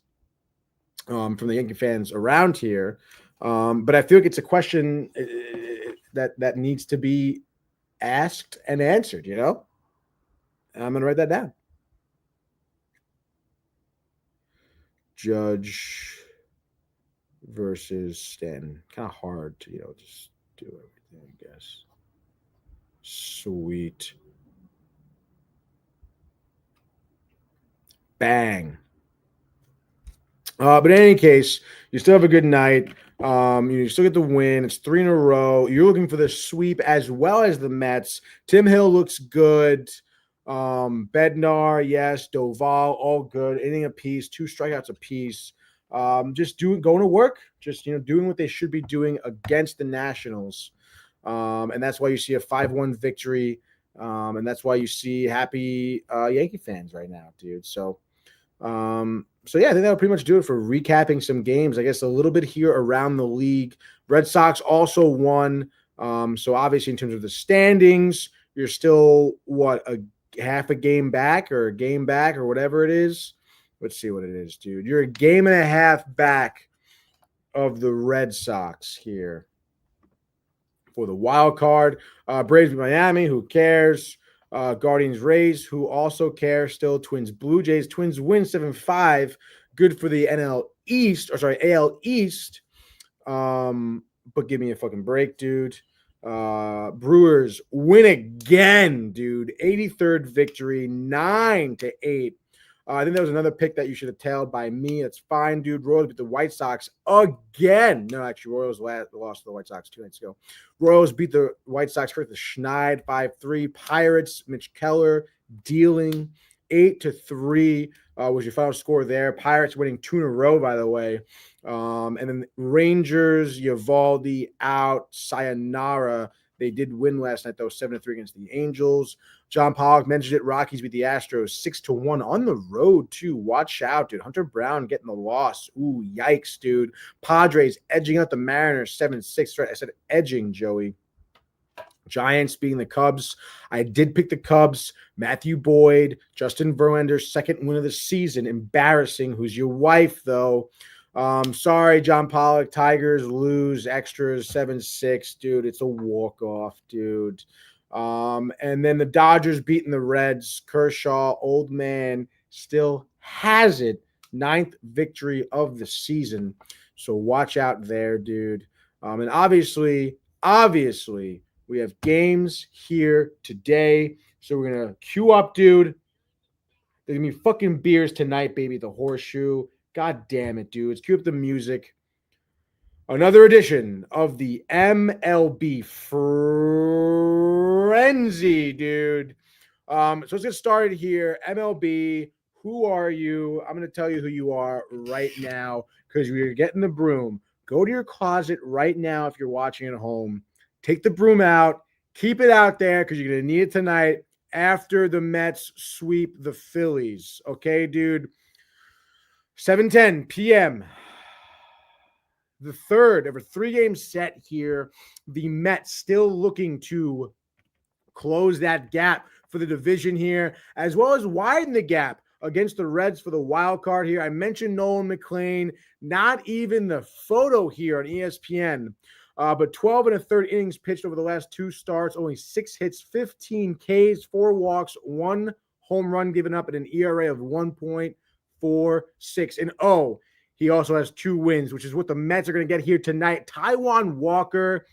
from the Yankee fans around here. But I feel like it's a question that needs to be asked and answered, And I'm going to write that down. Judge versus Stanton. Kind of hard to, just do everything, I guess. Sweet. Bang. But in any case, you still have a good night. You still get the win. It's 3 in a row. You're looking for the sweep as well as the Mets. Tim Hill looks good. Bednar, yes. Doval, all good. Inning apiece, 2 strikeouts apiece. Just going to work. Just doing what they should be doing against the Nationals. And that's why you see a 5-1 victory. And that's why you see happy Yankee fans right now, dude. So yeah, I think that would pretty much do it for recapping some games. I guess a little bit here around the league. Red Sox also won. So obviously in terms of the standings, you're still a half a game back or a game back or whatever it is. Let's see what it is, dude. You're a game and a half back of the Red Sox here for the wild card. Braves beat Miami, who cares? Guardians Rays, who also care still. Twins Blue Jays. Twins win 7-5. Good for the AL East. But give me a fucking break, dude. Brewers win again, dude. 83rd victory, 9-8. I think that was another pick that you should have tailed by me. That's fine, dude. Royals beat the White Sox again. No, actually, Royals lost to the White Sox 2 nights ago. Royals beat the White Sox first. The Schneid 5-3. Pirates, Mitch Keller dealing 8-3 was your final score there. Pirates winning 2 in a row, by the way. And then Rangers, Eovaldi out, sayonara. They did win last night, though, 7-3 against the Angels. John Pollock mentioned it. Rockies beat the Astros 6-1 on the road, too. Watch out, dude. Hunter Brown getting the loss. Ooh, yikes, dude. Padres edging out the Mariners 7-6. Right, I said edging, Joey. Giants beating the Cubs. I did pick the Cubs. Matthew Boyd, Justin Verlander's second win of the season. Embarrassing. Who's your wife, though? Sorry, John Pollock. Tigers lose extras 7-6, dude. It's a walk-off, dude. And then the Dodgers beating the Reds. Kershaw, old man, still has it. 9th victory of the season. So watch out there, dude. And obviously, we have games here today. So we're going to queue up, dude. There's going to be fucking beers tonight, baby. The Horseshoe. God damn it, dude. Let's cue up the music. Another edition of the MLB Frenzy, dude. So let's get started here. MLB, who are you? I'm going to tell you who you are right now because we're getting the broom. Go to your closet right now if you're watching at home. Take the broom out. Keep it out there because you're going to need it tonight after the Mets sweep the Phillies. Okay, dude? 7:10 p.m. The third of a 3-game set here. The Mets still looking to close that gap for the division here, as well as widen the gap against the Reds for the wild card here. I mentioned Nolan McLean, not even the photo here on ESPN, but 12 1/3 innings pitched over the last 2 starts, only 6 hits, 15 Ks, 4 walks, 1 home run given up at an ERA of 1.46. And he also has 2 wins, which is what the Mets are going to get here tonight. Taijuan Walker,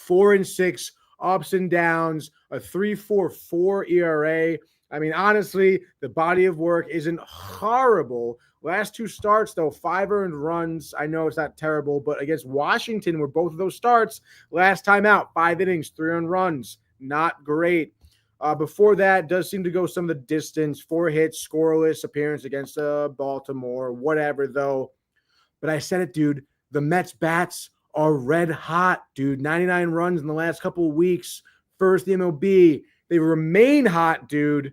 4-6, ups and downs, a 3.44 ERA. I mean, honestly, the body of work isn't horrible. Last 2 starts, though, 5 earned runs. I know it's not terrible, but against Washington, where both of those starts, last time out, 5 innings, 3 earned runs. Not great. Before that, does seem to go some of the distance. 4 hits, scoreless appearance against Baltimore, whatever, though. But I said it, dude. The Mets bats are red hot, dude. 99 runs in the last couple of weeks. First in the MLB. They remain hot, dude.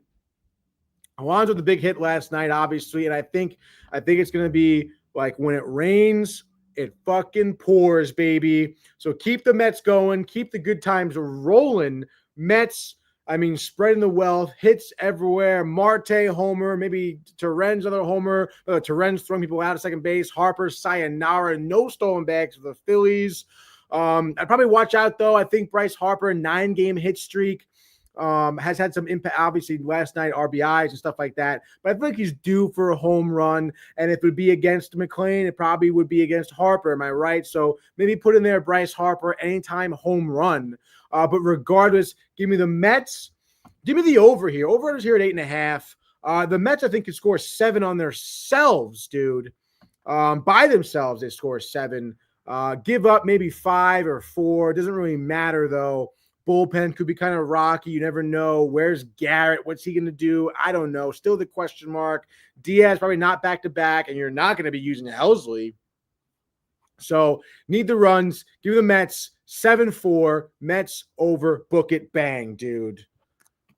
Alonso with the big hit last night, obviously, and I think it's going to be like when it rains, it fucking pours, baby. So keep the Mets going. Keep the good times rolling. Mets, I mean, spreading the wealth, hits everywhere. Marte homer, maybe Terren's other homer. Terren's throwing people out at second base. Harper, sayonara, no stolen bags for the Phillies. I'd probably watch out, though. I think Bryce Harper, 9-game hit streak, has had some impact. Obviously, last night, RBIs and stuff like that. But I feel like he's due for a home run. And if it would be against McLean, it probably would be against Harper. Am I right? So maybe put in there Bryce Harper, anytime home run. But regardless, give me the Mets. Give me the over here. Over is here at 8.5. The Mets, I think, could score 7 on themselves, dude. By themselves, they score 7. Give up maybe 5 or 4. Doesn't really matter, though. Bullpen could be kind of rocky. You never know. Where's Garrett? What's he going to do? I don't know. Still the question mark. Diaz probably not back-to-back, and you're not going to be using Helsley. So need the runs. Give the Mets 7-4. Mets over. Book it. Bang, dude.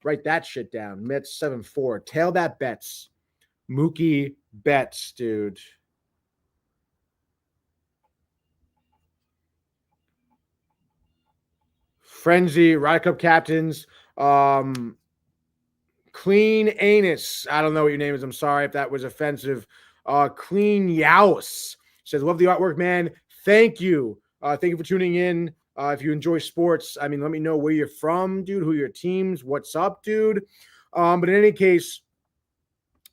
Write that shit down. Mets 7-4. Tail that bets. Mookie Betts, dude. Frenzy, Ryder Cup captains, Clean Anus. I don't know what your name is. I'm sorry if that was offensive. Clean Yaus says, love the artwork, man. Thank you. Thank you for tuning in. If you enjoy sports, I mean, let me know where you're from, dude, who your teams, what's up, dude. But in any case,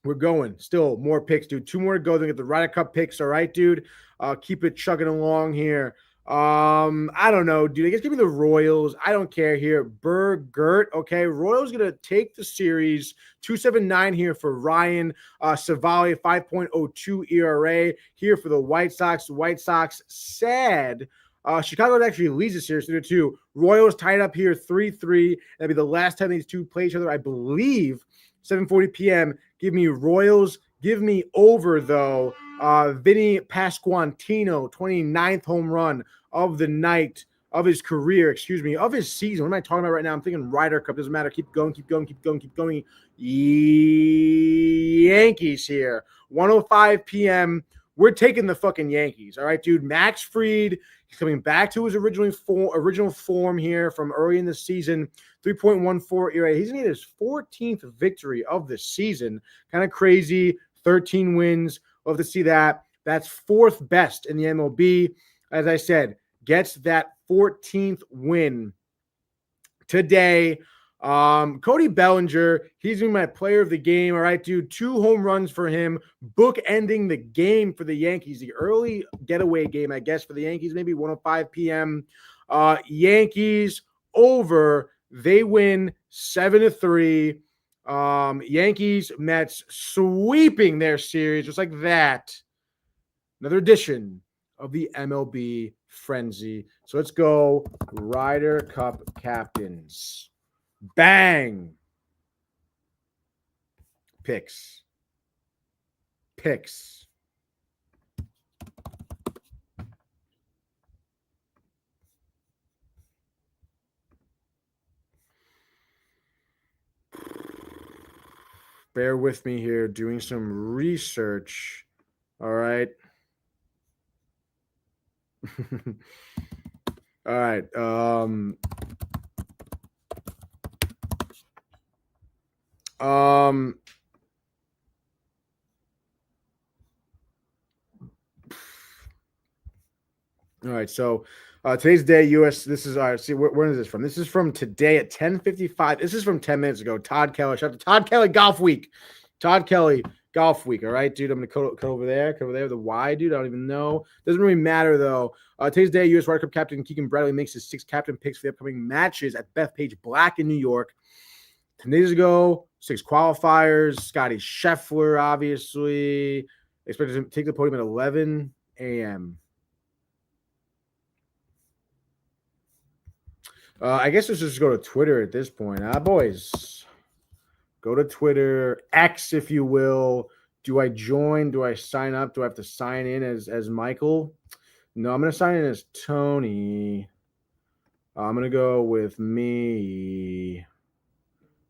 we're going. Still more picks, dude. 2 more to go. Then get the Ryder Cup picks. All right, dude. Keep it chugging along here. I don't know, dude. I guess give me the Royals. I don't care here. Bergert, okay. Royals gonna take the series. 2.79 here for Ryan Savali, 5.02 ERA here for the White Sox. The White Sox sad. Chicago actually leads the series 3-2. Royals tied up here 3-3. That'd be the last time these two play each other, I believe. 7:40 p.m. Give me Royals. Give me over, though. Vinny Pasquantino, 29th home run of the night, of his career, of his season. What am I talking about right now? I'm thinking Ryder Cup. Doesn't matter. Keep going. Yankees here. 1:05 p.m. We're taking the fucking Yankees. All right, dude. Max Fried, he's coming back to his original form here from early in the season. 3.14 ERA. He's going to get his 14th victory of the season. Kind of crazy. 13 wins. We'll have to see that. That's 4th best in the MLB. As I said, gets that 14th win today. Cody Bellinger, he's been my player of the game. All right, dude. 2 home runs for him. Book ending the game for the Yankees. The early getaway game, I guess, for the Yankees. Maybe 1:05 p.m. Yankees over. They win 7-3. Yankees, Mets sweeping their series just like that. Another edition of the MLB Frenzy. So let's go Ryder Cup captains. Bang. Picks. Bear with me here, doing some research. All right. All right. All right, so today's day, U.S. This is see where is this from? This is from today at 10:55. This is from 10 minutes ago. Todd Kelly, shout out to Todd Kelly Golf Week. Todd Kelly Golf Week. All right, dude. I'm gonna cut over there. The Y, dude. I don't even know. Doesn't really matter though. Today's day, U.S. Ryder Cup captain Keegan Bradley makes his 6 captain picks for the upcoming matches at Bethpage Black in New York. 10 days ago, 6 qualifiers. Scotty Scheffler, obviously, expected to take the podium at 11 a.m. I guess let's just go to Twitter at this point. Boys. Go to Twitter, X, if you will. Do I join? Do I sign up? Do I have to sign in as Michael? No, I'm going to sign in as Tony. I'm going to go with me,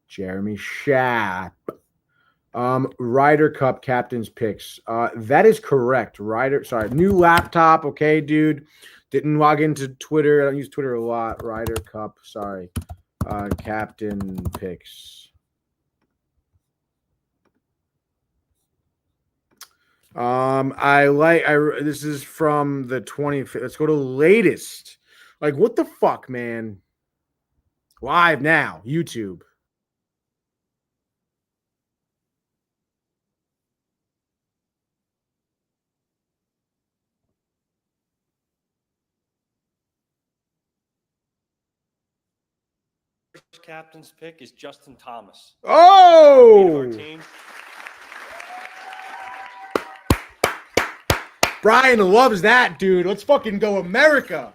Jeremy Schaap. Ryder Cup captain's picks. That is correct. New laptop. Okay, dude. Didn't log into Twitter. I don't use Twitter a lot. Ryder Cup. Sorry. Captain picks. This is from the 25th. Let's go to latest. Like, what the fuck, man? Live now. YouTube. Captain's pick is Justin Thomas. Oh! Our team. Brian loves that, dude. Let's fucking go America.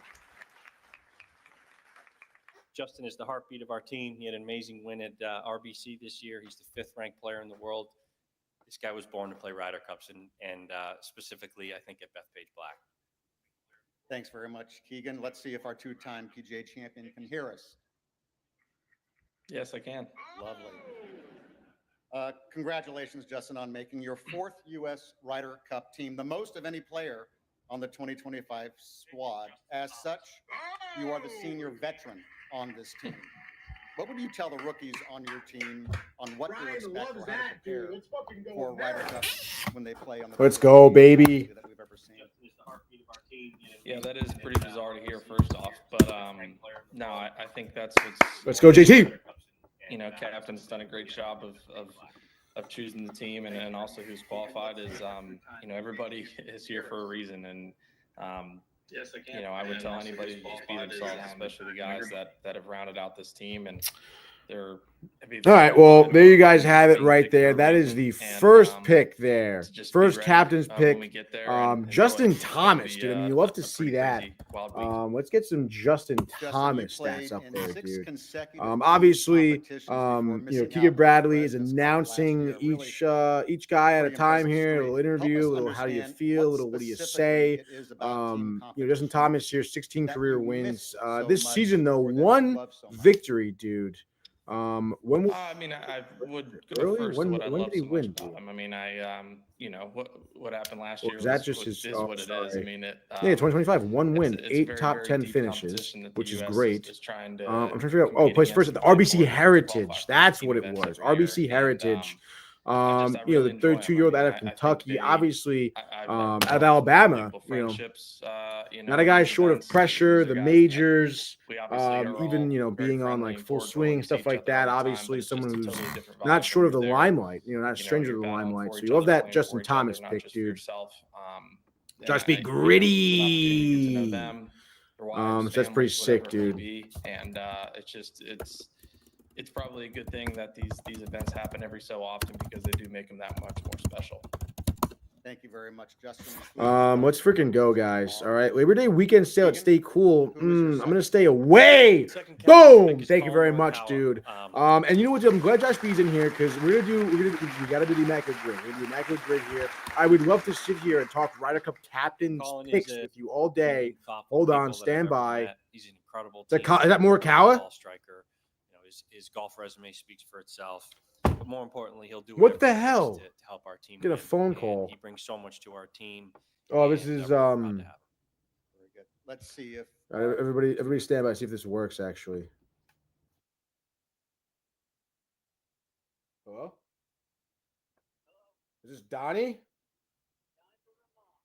Justin is the heartbeat of our team. He had an amazing win at RBC this year. He's the 5th-ranked player in the world. This guy was born to play Ryder Cups, and specifically, I think, at Bethpage Black. Thanks very much, Keegan. Let's see if our two-time PGA champion can hear us. Yes, I can. Lovely. Congratulations, Justin, on making your 4th U.S. Ryder Cup team, the most of any player on the 2025 squad. As such, you are the senior veteran on this team. What would you tell the rookies on your team on what to expect or how to prepare for Ryder Cup when they play on the Let's go, baby. that we've ever seen? Yeah, that is pretty bizarre to hear, first off. But no, I think that's what's. Let's go, JT. You know, Captain's done a great job of choosing the team, and also who's qualified is, you know, everybody is here for a reason. And, you know, I would tell anybody to just be themselves, especially the guys that have rounded out this team. And they're. All right, well, there you guys have it right there. That is the first pick there. First captain's pick. Justin Thomas, dude. I mean, you love to see that. Let's get some Justin Thomas stats up there, dude. Obviously, you know, Keegan Bradley is announcing each guy at a time here. A little interview, a little how do you feel, a little what do you say. You know, Justin Thomas here, 16 career wins. This season, though, 1 victory, dude. I mean, I would go Really? first. When What I did love he so much win, about dude? him. I mean, you know what happened last year. Was that was, just his? is Oh, what it is. sorry. I mean, it. Yeah, 2025, 1 win, it's 8 very, top very 10 deep finishes, competition that the which is US great. is trying to I'm trying to figure out. Oh, compete placed first against at the and RBC qualify Heritage. for That's team what it events was. every year. RBC And, Heritage. I You know, really the enjoy 'em. 32-year-old I out mean, of I think Kentucky, they- obviously I've out of developed Alabama. unbelievable You know, friendships, you know, not a guy these short of events. pressure, These the are guys that majors, we obviously are even all you know very being on friendly like and full forward-going swing to stuff each like other all that. the time, but Obviously, it's just someone a who's totally different not vibe short when of the you're there. limelight. You know, not a You know, stranger to you're the battling limelight. for So each you love other, that playing Justin for each other, Thomas not pick, just for dude. yourself. Just And be it's an opportunity to get to know greedy. them, their wives, So that's pretty families, sick, whatever it may dude. be. And it's probably a good thing that these events happen every so often because they do make them that much more special. Thank you very much, Justin. Let's freaking go, guys. All right, Labor Day weekend sale at Stay Cool. I'm gonna stay away. Boom! Thank you very much, dude. And you know what? I'm glad Josh B's in here because we gotta do the Immaculate Grid. We're gonna do the Immaculate Grid here. I would love to sit here and talk Ryder Cup captains picks with you all day. Hold on, stand by. He's an incredible. Is that Morikawa? Ball striker. You know, his golf resume speaks for itself. But more importantly, he'll do What the whatever he can hell? to help our team. Get a win. phone And call. He brings so much to our team. Oh, this and, is we're proud to have him. Very good. Let's see if everybody stand by. See if this works actually. Hello? Is this Donnie?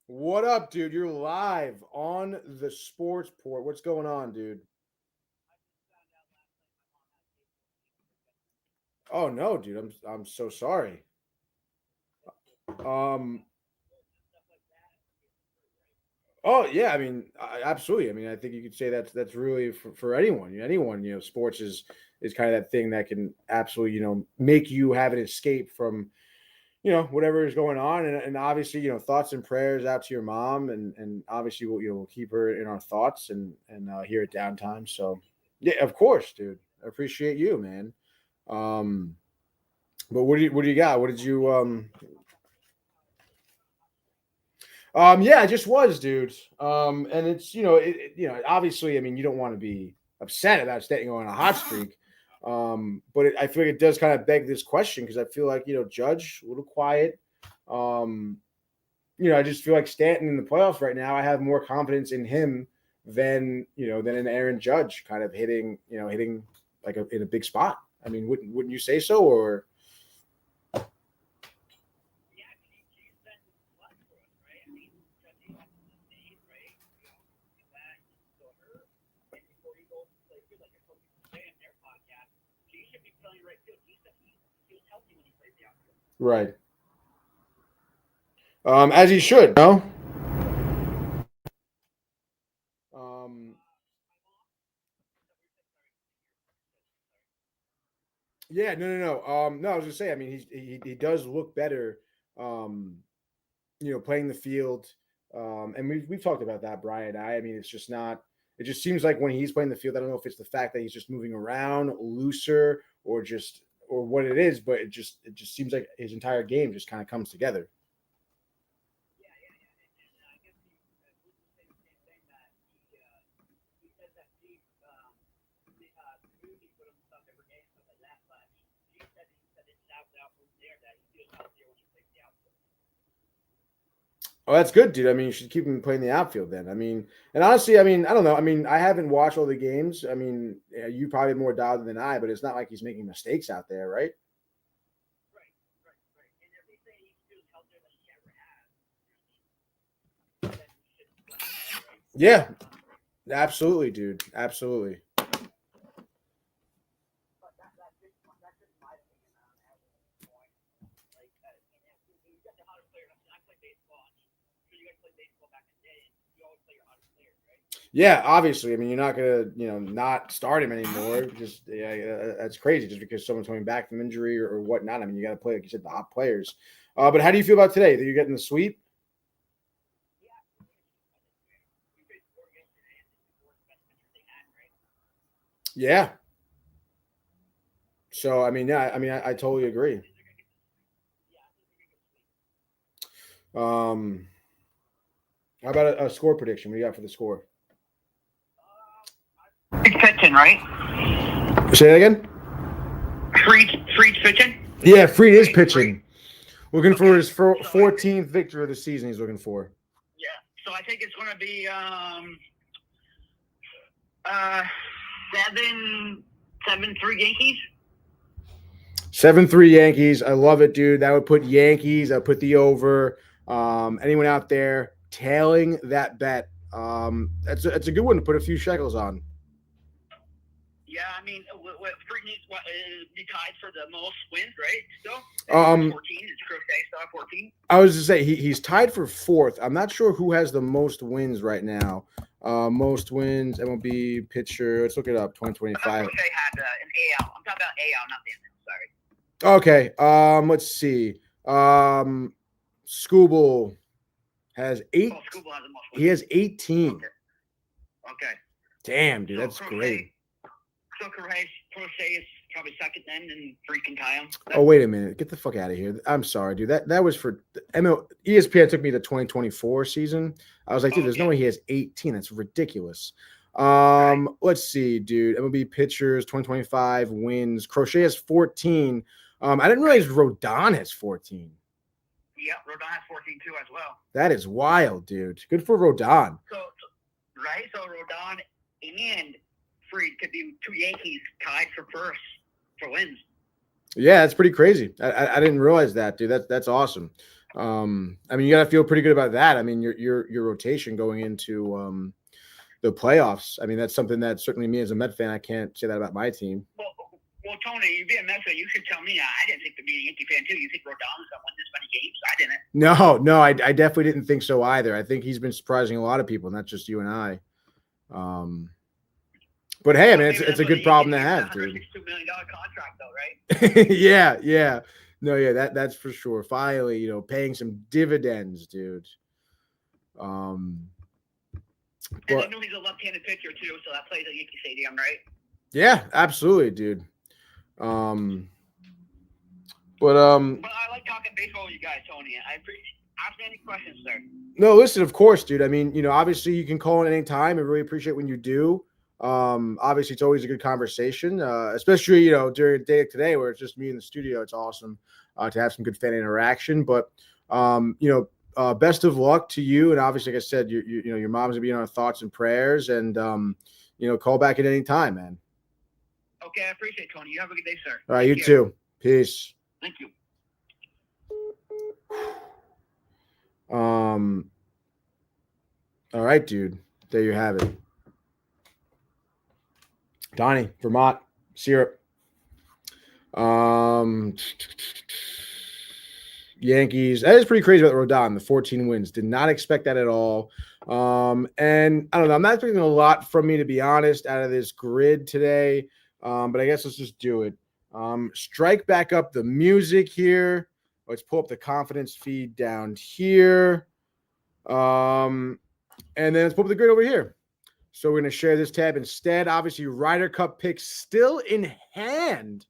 What up, dude? You're live on the Sportsport. What's going on, dude? Oh no, dude. I'm so sorry. Oh yeah, I mean, absolutely. I mean, I think you could say that's really for anyone. Anyone, you know, sports is kind of that thing that can absolutely, you know, make you have an escape from, you know, whatever is going on. And obviously, you know, thoughts and prayers out to your mom, and obviously we'll keep her in our thoughts and here at Downtime. So yeah, of course, dude. I appreciate you, man. But what do you got? What did you yeah, I just was, dude. And it's, you know, obviously, I mean, you don't want to be upset about staying on a hot streak. But I feel like it does kind of beg this question because I feel like, you know, Judge a little quiet. You know, I just feel like Stanton in the playoffs right now, I have more confidence in him than in Aaron Judge kind of hitting like in a big spot. I mean, wouldn't you say so? Or right. As he should, no? Yeah, no. No, I was gonna say, I mean, he does look better, you know, playing the field, And we've talked about that, Brian and I. I mean, it's just not. It just seems like when he's playing the field, I don't know if it's the fact that he's just moving around looser or what it is, but it just seems like his entire game just kind of comes together. Oh, that's good, dude. I mean, you should keep him playing the outfield then. I mean, and honestly, I mean, I don't know. I mean, I haven't watched all the games. I mean, you probably more dialed than I, but it's not like he's making mistakes out there, right? Yeah, absolutely, dude. Absolutely. Yeah, obviously. I mean, you're not gonna, not start him anymore. Just that's crazy. Just because someone's coming back from injury or whatnot. I mean, you got to play, like you said, the hot players. But how do you feel about today? That you're getting the sweep? Yeah. So I mean, yeah, I mean, I totally agree. How about a score prediction? What do you got for the score? Freed's pitching, right? Say that again? Freed's pitching? Yeah, Freed is pitching. Looking for his 14th victory of the season he's looking for. Yeah. So I think it's going to be 7-3 Yankees. 7-3 Yankees. I love it, dude. That would put Yankees. I put the over. Anyone out there tailing that bet? That's a good one to put a few shekels on. Yeah, I mean, Freed needs to be tied for the most wins, right? Still, 14. Is Crochet still at 14? I was to say he's tied for 4th. I'm not sure who has the most wins right now. Most wins, MLB pitcher. Let's look it up. 2025. Crochet had an AL. I'm talking about AL, not the NL. Sorry. Okay. Let's see. Scooble has 8. Oh, Scooble has the most wins. He has 18. Okay. Damn, dude, So that's great. So Crochet is probably second then, and Freed can tie him. Oh, wait a minute. Get the fuck out of here. I'm sorry, dude. That was for ESPN took me to the 2024 season. I was like, dude, there's no way he has 18. That's ridiculous. Let's see, dude. MLB pitchers, 2025 wins. Crochet has 14. I didn't realize Rodon has 14. Yeah, Rodon has 14 too as well. That is wild, dude. Good for Rodon. So Rodon and Freed could be 2 Yankees tied for first for wins. Yeah, that's pretty crazy. I didn't realize that, dude. That's awesome. I mean, you gotta feel pretty good about that. I mean, your rotation going into the playoffs. I mean, that's something that certainly me as a Met fan, I can't say that about my team. Well, Tony, you being a Met fan, you should tell me. I didn't think to be a Yankee fan too. You think Rodon's gonna win this many games? I didn't. No, I definitely didn't think so either. I think he's been surprising a lot of people, not just you and I. But hey, I mean, it's a good problem to have, dude. $162 million contract, though, right? Yeah. No, yeah, that's for sure. Finally, paying some dividends, dude. And I know he's a left-handed pitcher too, so that plays at Yankee Stadium, right? Yeah, absolutely, dude. But I like talking baseball with you guys, Tony. I appreciate. Ask me any questions, sir. No, listen, of course, dude. I mean, obviously you can call in any time. I really appreciate when you do. Obviously it's always a good conversation, especially, during a day like today where it's just me in the studio. It's awesome to have some good fan interaction, but, best of luck to you. And obviously, like I said, your mom's gonna be in our thoughts and prayers, and, call back at any time, man. Okay. I appreciate it, Tony. You have a good day, sir. All right. You too. Peace. Thank you. All right, dude. There you have it. Donnie, Vermont, syrup. Yankees. That is pretty crazy about Rodon, the 14 wins. Did not expect that at all. And I don't know. I'm not expecting a lot from me, to be honest, out of this grid today. But I guess let's just do it. Strike back up the music here. Let's pull up the confidence feed down here. And then let's put the grid over here. So we're going to share this tab instead. Obviously, Ryder Cup picks still in hand.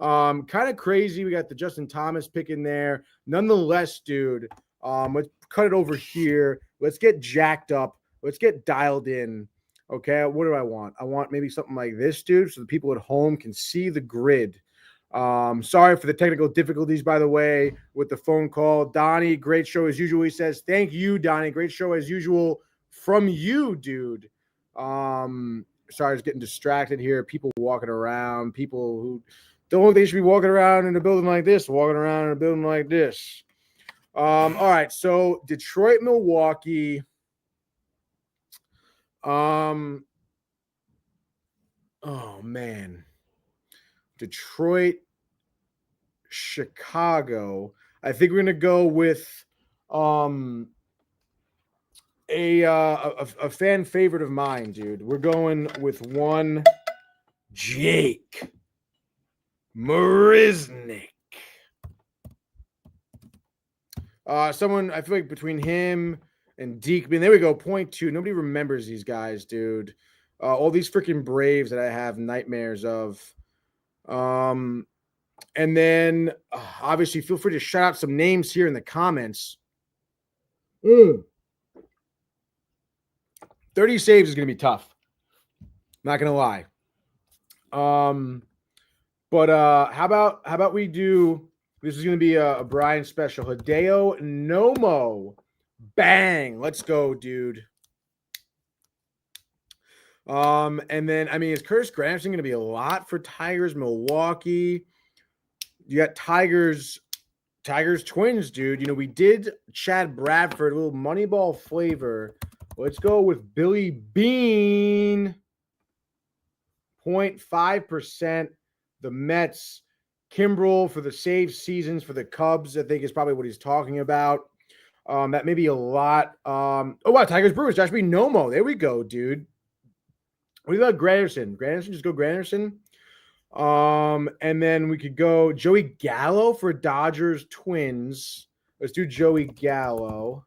Kind of crazy. We got the Justin Thomas pick in there. Nonetheless, dude, let's cut it over here. Let's get jacked up. Let's get dialed in. Okay, what do I want? I want maybe something like this, dude, so the people at home can see the grid. Sorry for the technical difficulties, by the way, with the phone call. Donnie, great show as usual. He says, thank you, Donnie. Great show as usual from you, dude. Sorry, I was getting distracted here. People walking around, people who don't think they should be walking around in a building like this, walking around in a building like this. All right, so Detroit, Milwaukee. Oh man. Detroit, Chicago. I think we're gonna go with a fan favorite of mine, dude. We're going with one Jake Marisnick. Someone, I feel like between him and Deekman, there we go, 0.2. Nobody remembers these guys, dude. All these freaking Braves that I have nightmares of. And then, obviously, feel free to shout out some names here in the comments. 30 saves is going to be tough. Not going to lie. But how about we do, this is going to be a Brian special. Hideo Nomo. Bang. Let's go, dude. And then, I mean, is Curtis Granderson going to be a lot for Tigers, Milwaukee? You got Tigers Twins, dude. You know, we did Chad Bradford, a little Moneyball flavor. Let's go with Billy Bean. 0.5%. The Mets. Kimbrel for the save seasons for the Cubs, I think is probably what he's talking about. That may be a lot. Oh, wow, Tigers Brewers. Josh B. Nomo. There we go, dude. What do you about Granderson? Granderson, just go Granderson. And then we could go Joey Gallo for Dodgers Twins. Let's do Joey Gallo.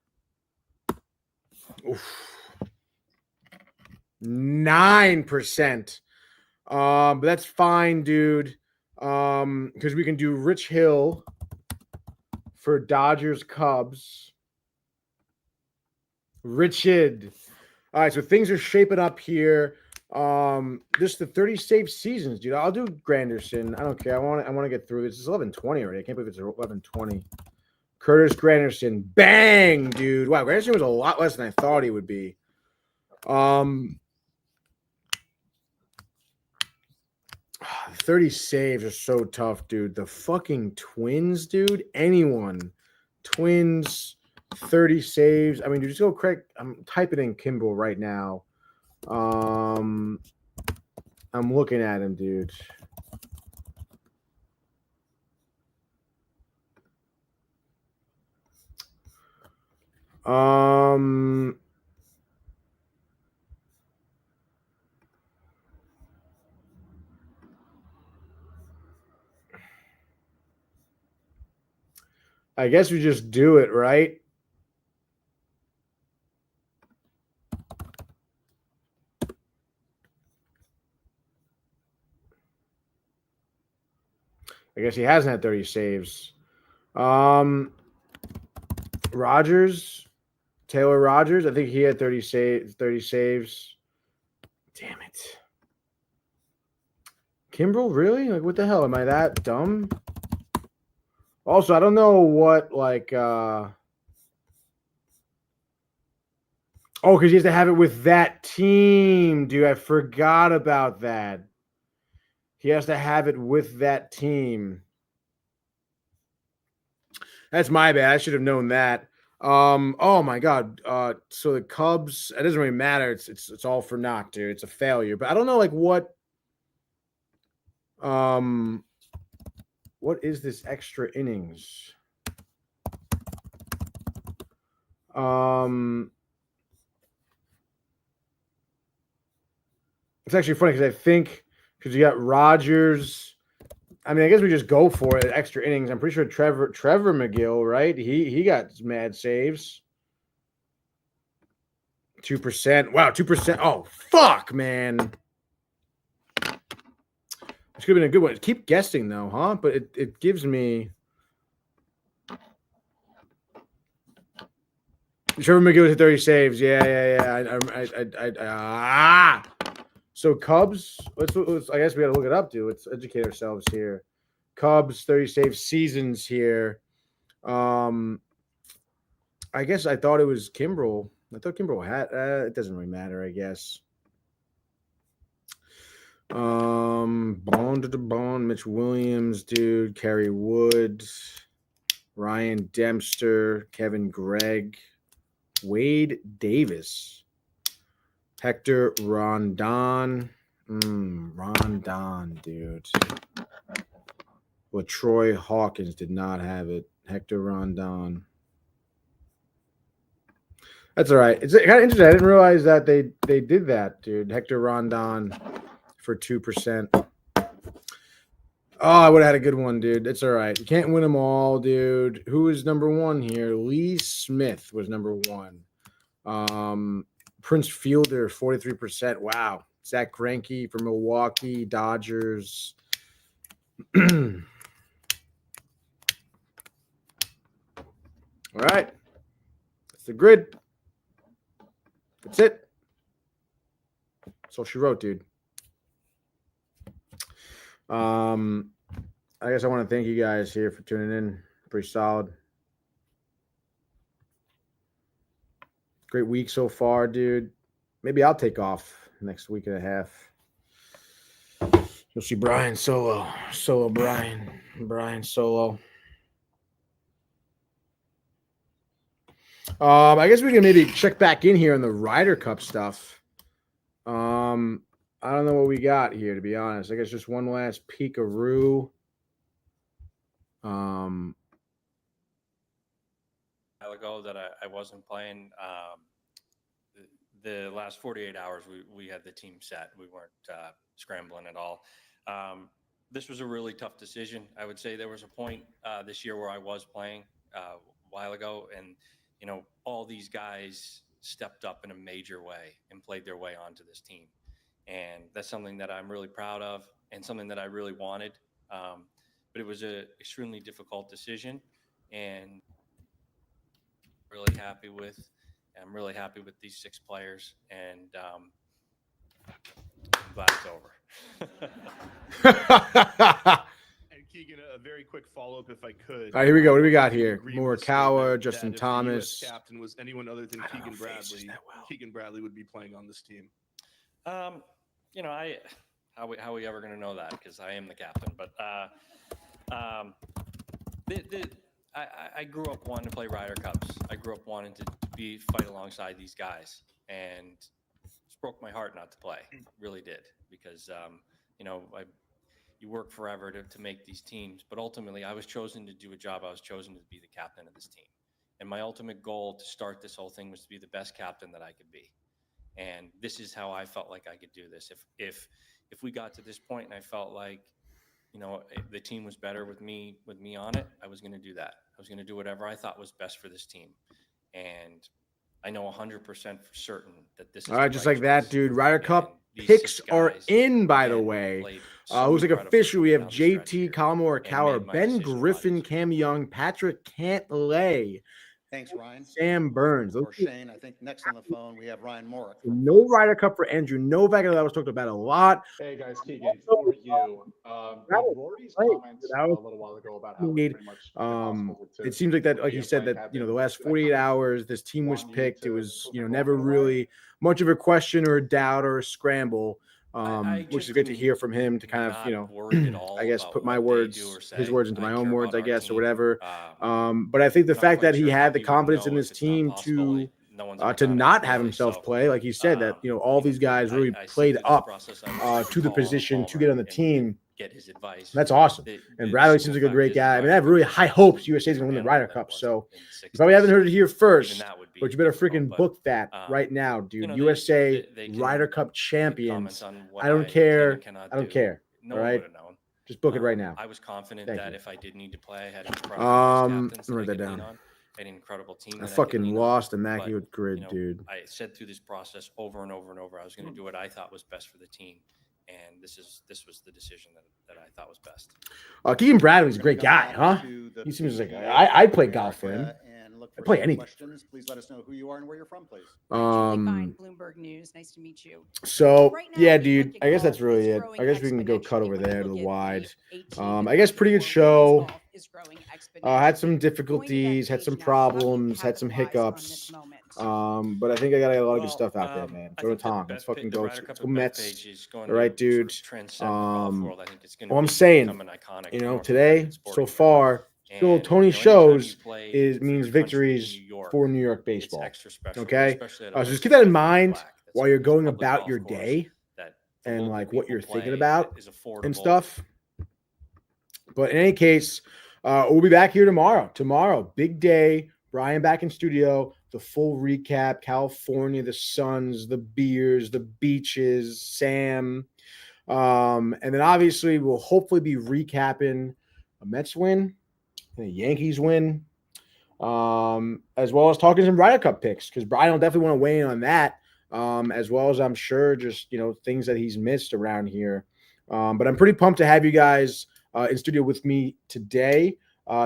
Oof. 9%. But that's fine, dude. Because we can do Rich Hill for Dodgers Cubs. Richard. All right, so things are shaping up here. Just the 30 save seasons, dude. I'll do Granderson. I don't care. I want to get through this. It's 11:20 already. I can't believe it's 11:20. Curtis Granderson. Bang, dude. Wow, Granderson was a lot less than I thought he would be. 30 saves are so tough, dude. The fucking Twins, dude. Anyone. Twins, 30 saves. I mean, dude, just go Craig. I'm typing in Kimbrel right now. I'm looking at him, dude. I guess we just do it, right? I guess he hasn't had 30 saves. Rogers, Taylor Rogers, I think he had 30 saves. Damn it. Kimbrel, really? Like, what the hell? Am I that dumb? Also, I don't know what, like, oh, because he has to have it with that team, dude. I forgot about that. He has to have it with that team. That's my bad. I should have known that. Oh my God. So the Cubs, it doesn't really matter. It's all for naught, dude. It's a failure. But I don't know, like, what is this extra innings? It's actually funny because I think because you got Rogers. I mean, I guess we just go for it. Extra innings. I'm pretty sure Trevor McGill, right? He got mad saves. 2%. Wow, 2%. Oh, fuck, man. This could have been a good one. Keep guessing, though, huh? But it gives me... Trevor McGill with 30 saves. Yeah. So Cubs, let's I guess we got to look it up, dude. Let's educate ourselves here. Cubs 30 save seasons here. I guess I thought it was Kimbrel. I thought Kimbrel had. It doesn't really matter, I guess. Bond to the Bond, Mitch Williams, dude. Kerry Woods, Ryan Dempster, Kevin Gregg, Wade Davis, Hector Rondon. Rondon, dude. LaTroy Hawkins did not have it. Hector Rondon. That's all right. It's kind of interesting. I didn't realize that they did that, dude. Hector Rondon for 2%. Oh, I would have had a good one, dude. It's all right. You can't win them all, dude. Who is number one here? Lee Smith was number one. Prince Fielder, 43%. Wow. Zach Greinke for Milwaukee, Dodgers. All right. That's the grid. That's it. That's all she wrote, dude. I guess I want to thank you guys here for tuning in. Pretty solid. Great week so far, dude. Maybe I'll take off next week and a half. You'll see Brian solo. Brian solo. I guess we can maybe check back in here on the Ryder Cup stuff. I don't know what we got here, to be honest. I guess just one last peekaroo. While ago that I wasn't playing. The last 48 hours, we had the team set. We weren't scrambling at all. This was a really tough decision. I would say there was a point this year where I was playing a while ago, and all these guys stepped up in a major way and played their way onto this team. And that's something that I'm really proud of and something that I really wanted. But it was an extremely difficult decision, and really happy with. I'm really happy with these 6 players, and I'm glad it's over. And Keegan, a very quick follow-up, if I could. All right, here we go. What do we got here? Morikawa, Justin Thomas. If the US captain was anyone other than Keegan Bradley, Keegan Bradley would be playing on this team. How are we ever going to know that? Because I am the captain. But I grew up wanting to play Ryder Cups. I grew up wanting to fight alongside these guys, and it broke my heart not to play. It really did, because you work forever to make these teams, but ultimately I was chosen to do a job. I was chosen to be the captain of this team, and my ultimate goal to start this whole thing was to be the best captain that I could be. And this is how I felt like I could do this. If we got to this point and I felt like the team was better with me on it, I was going to do that. I was going to do whatever I thought was best for this team. And I know 100% for certain that this is all right, just like that, dude. Ryder Cup picks are in, by the way. Looks like official. We have JT, Colin Morikawa, Ben Griffin, Cam Young, Patrick Cantlay. Thanks, Ryan. Sam Burns. Or Shane. I think next on the phone we have Ryan Morick. No Ryder Cup for Andrew Novak. That was talked about a lot. Hey guys, Keegan, for you. Rory's comments a little while ago about how pretty much it seems like that, like you said, that the last 48 hours this team was picked. It was never really much of a question or a doubt or a scramble. Which is good to hear from him, to kind of, I guess put my words, his words into my own words, I guess, or whatever. But I think the fact that he had the confidence in his team to not have himself play, like he said, that, all these guys really played up to the position to get on the team. Get his advice. That's awesome. And Bradley seems like a great guy. I mean, I have really high hopes USA is going to win the Ryder Cup. So you probably haven't heard it here first, but you better freaking book that right now, dude. USA Ryder Cup champions. I don't care. I don't care. All right. Just book it right now. I was confident Thank that you. if I did need to play, I had write that down. an incredible team. I fucking lost Immaculate Grid, you know, dude. I said through this process over and over and over, I was going to do what I thought was best for the team. And this was the decision that I thought was best. Keegan Bradley's a great guy, huh? He seems like I'd play golf for him. I'd play anything. Please let us know who you are and where you're from, please. Bloomberg News. Nice to meet you. So yeah, dude. I guess that's really it. I guess we can go cut over there to the wide. I guess pretty good show. Had some difficulties, had some problems, had some hiccups. But I think I got a lot of good stuff out there, man. Go to Tom. Let's fucking go. Let's go Mets. All right, dude. All I'm saying, you know, today so far, still Tony shows means victories for New York baseball. Okay, so just keep that in mind while you're going about your day and like what you're thinking about and stuff. But in any case, we'll be back here tomorrow. Tomorrow, big day. Brian back in studio. The full recap: California, the Suns, the beers, the beaches, Sam, and then obviously we'll hopefully be recapping a Mets win, and a Yankees win, as well as talking some Ryder Cup picks because Brian will definitely want to weigh in on that, as well as I'm sure just things that he's missed around here. But I'm pretty pumped to have you guys in studio with me today.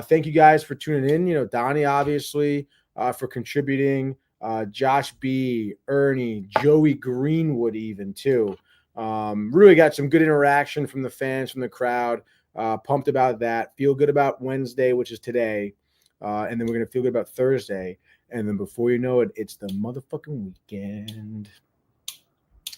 Thank you guys for tuning in. Donnie obviously. For contributing, Josh B, Ernie, Joey Greenwood, even too. Really got some good interaction from the fans, from the crowd. Pumped about that. Feel good about Wednesday, which is today. And then we're going to feel good about Thursday. And then before you know it, it's the motherfucking weekend.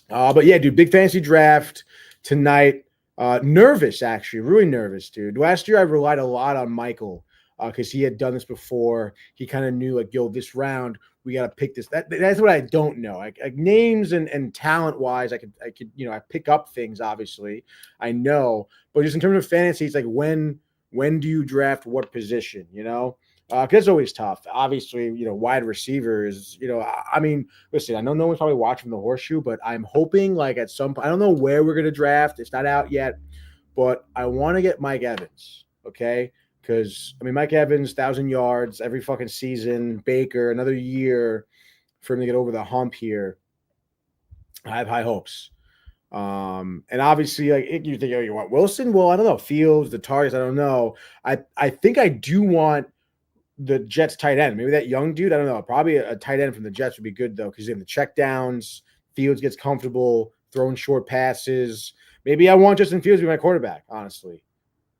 But yeah, dude, big fantasy draft tonight. Nervous, actually. Really nervous, dude. Last year, I relied a lot on Michael. Because he had done this before. He kind of knew, like, yo, this round, we got to pick this. That's what I don't know. Like names and talent-wise, I could I pick up things, obviously. I know. But just in terms of fantasy, it's like when do you draft what position, Because it's always tough. Obviously, wide receivers, I mean, listen, I know no one's probably watching the horseshoe, but I'm hoping, like, at some point, I don't know where we're going to draft. It's not out yet. But I want to get Mike Evans, okay? Because, I mean, Mike Evans, 1,000 yards every fucking season. Baker, another year for him to get over the hump here. I have high hopes. And obviously, like, you think, you want Wilson? Well, I don't know. Fields, the targets, I don't know. I think I do want the Jets tight end. Maybe that young dude, I don't know. Probably a tight end from the Jets would be good, though, because in the check downs, Fields gets comfortable, throwing short passes. Maybe I want Justin Fields to be my quarterback, honestly.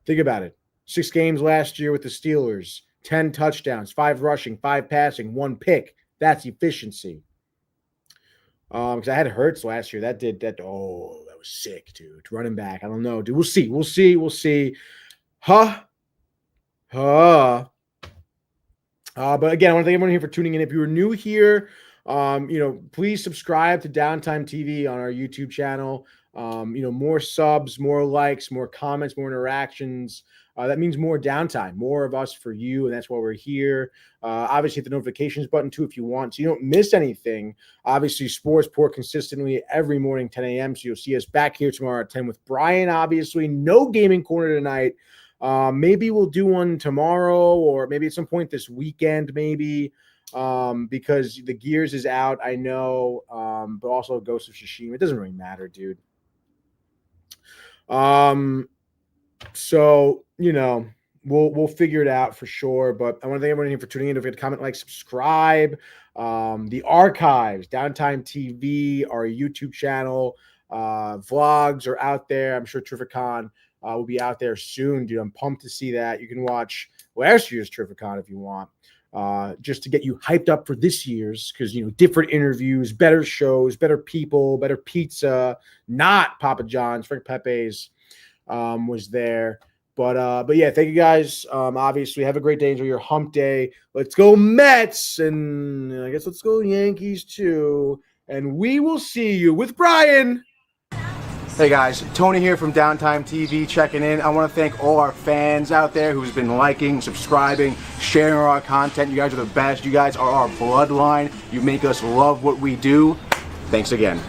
Think about it. 6 games last year with the Steelers, 10 touchdowns, 5 rushing, 5 passing, 1 pick. That's efficiency. Because I had Hurts last year. That was sick, dude. Running back. I don't know, dude. We'll see. But again, I want to thank everyone here for tuning in. If you were new here, please subscribe to Downtime TV on our YouTube channel. More subs, more likes, more comments, more interactions. That means more downtime, more of us for you, and that's why we're here. Obviously, hit the notifications button, too, if you want, so you don't miss anything. Obviously, Sportsport consistently every morning, 10 a.m., so you'll see us back here tomorrow at 10 with Brian, obviously. No gaming corner tonight. Maybe we'll do one tomorrow or maybe at some point this weekend, maybe, because the Gears is out, I know, but also Ghost of Tsushima. It doesn't really matter, dude. So, we'll figure it out for sure. But I want to thank everyone here for tuning in. Don't forget to comment, like, subscribe. The archives, Downtime TV, our YouTube channel, vlogs are out there. I'm sure Terrificon will be out there soon, dude. I'm pumped to see that. You can watch last year's Terrificon if you want, just to get you hyped up for this year's, because, different interviews, better shows, better people, better pizza, not Papa John's, Frank Pepe's. Was there, but yeah, thank you guys. Obviously, have a great day. Enjoy your hump day. Let's go Mets, and I guess let's go Yankees too. And we will see you with Brian. Hey guys, Tony here from Downtime TV checking in. I want to thank all our fans out there who's been liking, subscribing, sharing our content. You guys are the best. You guys are our bloodline. You make us love what we do. Thanks again.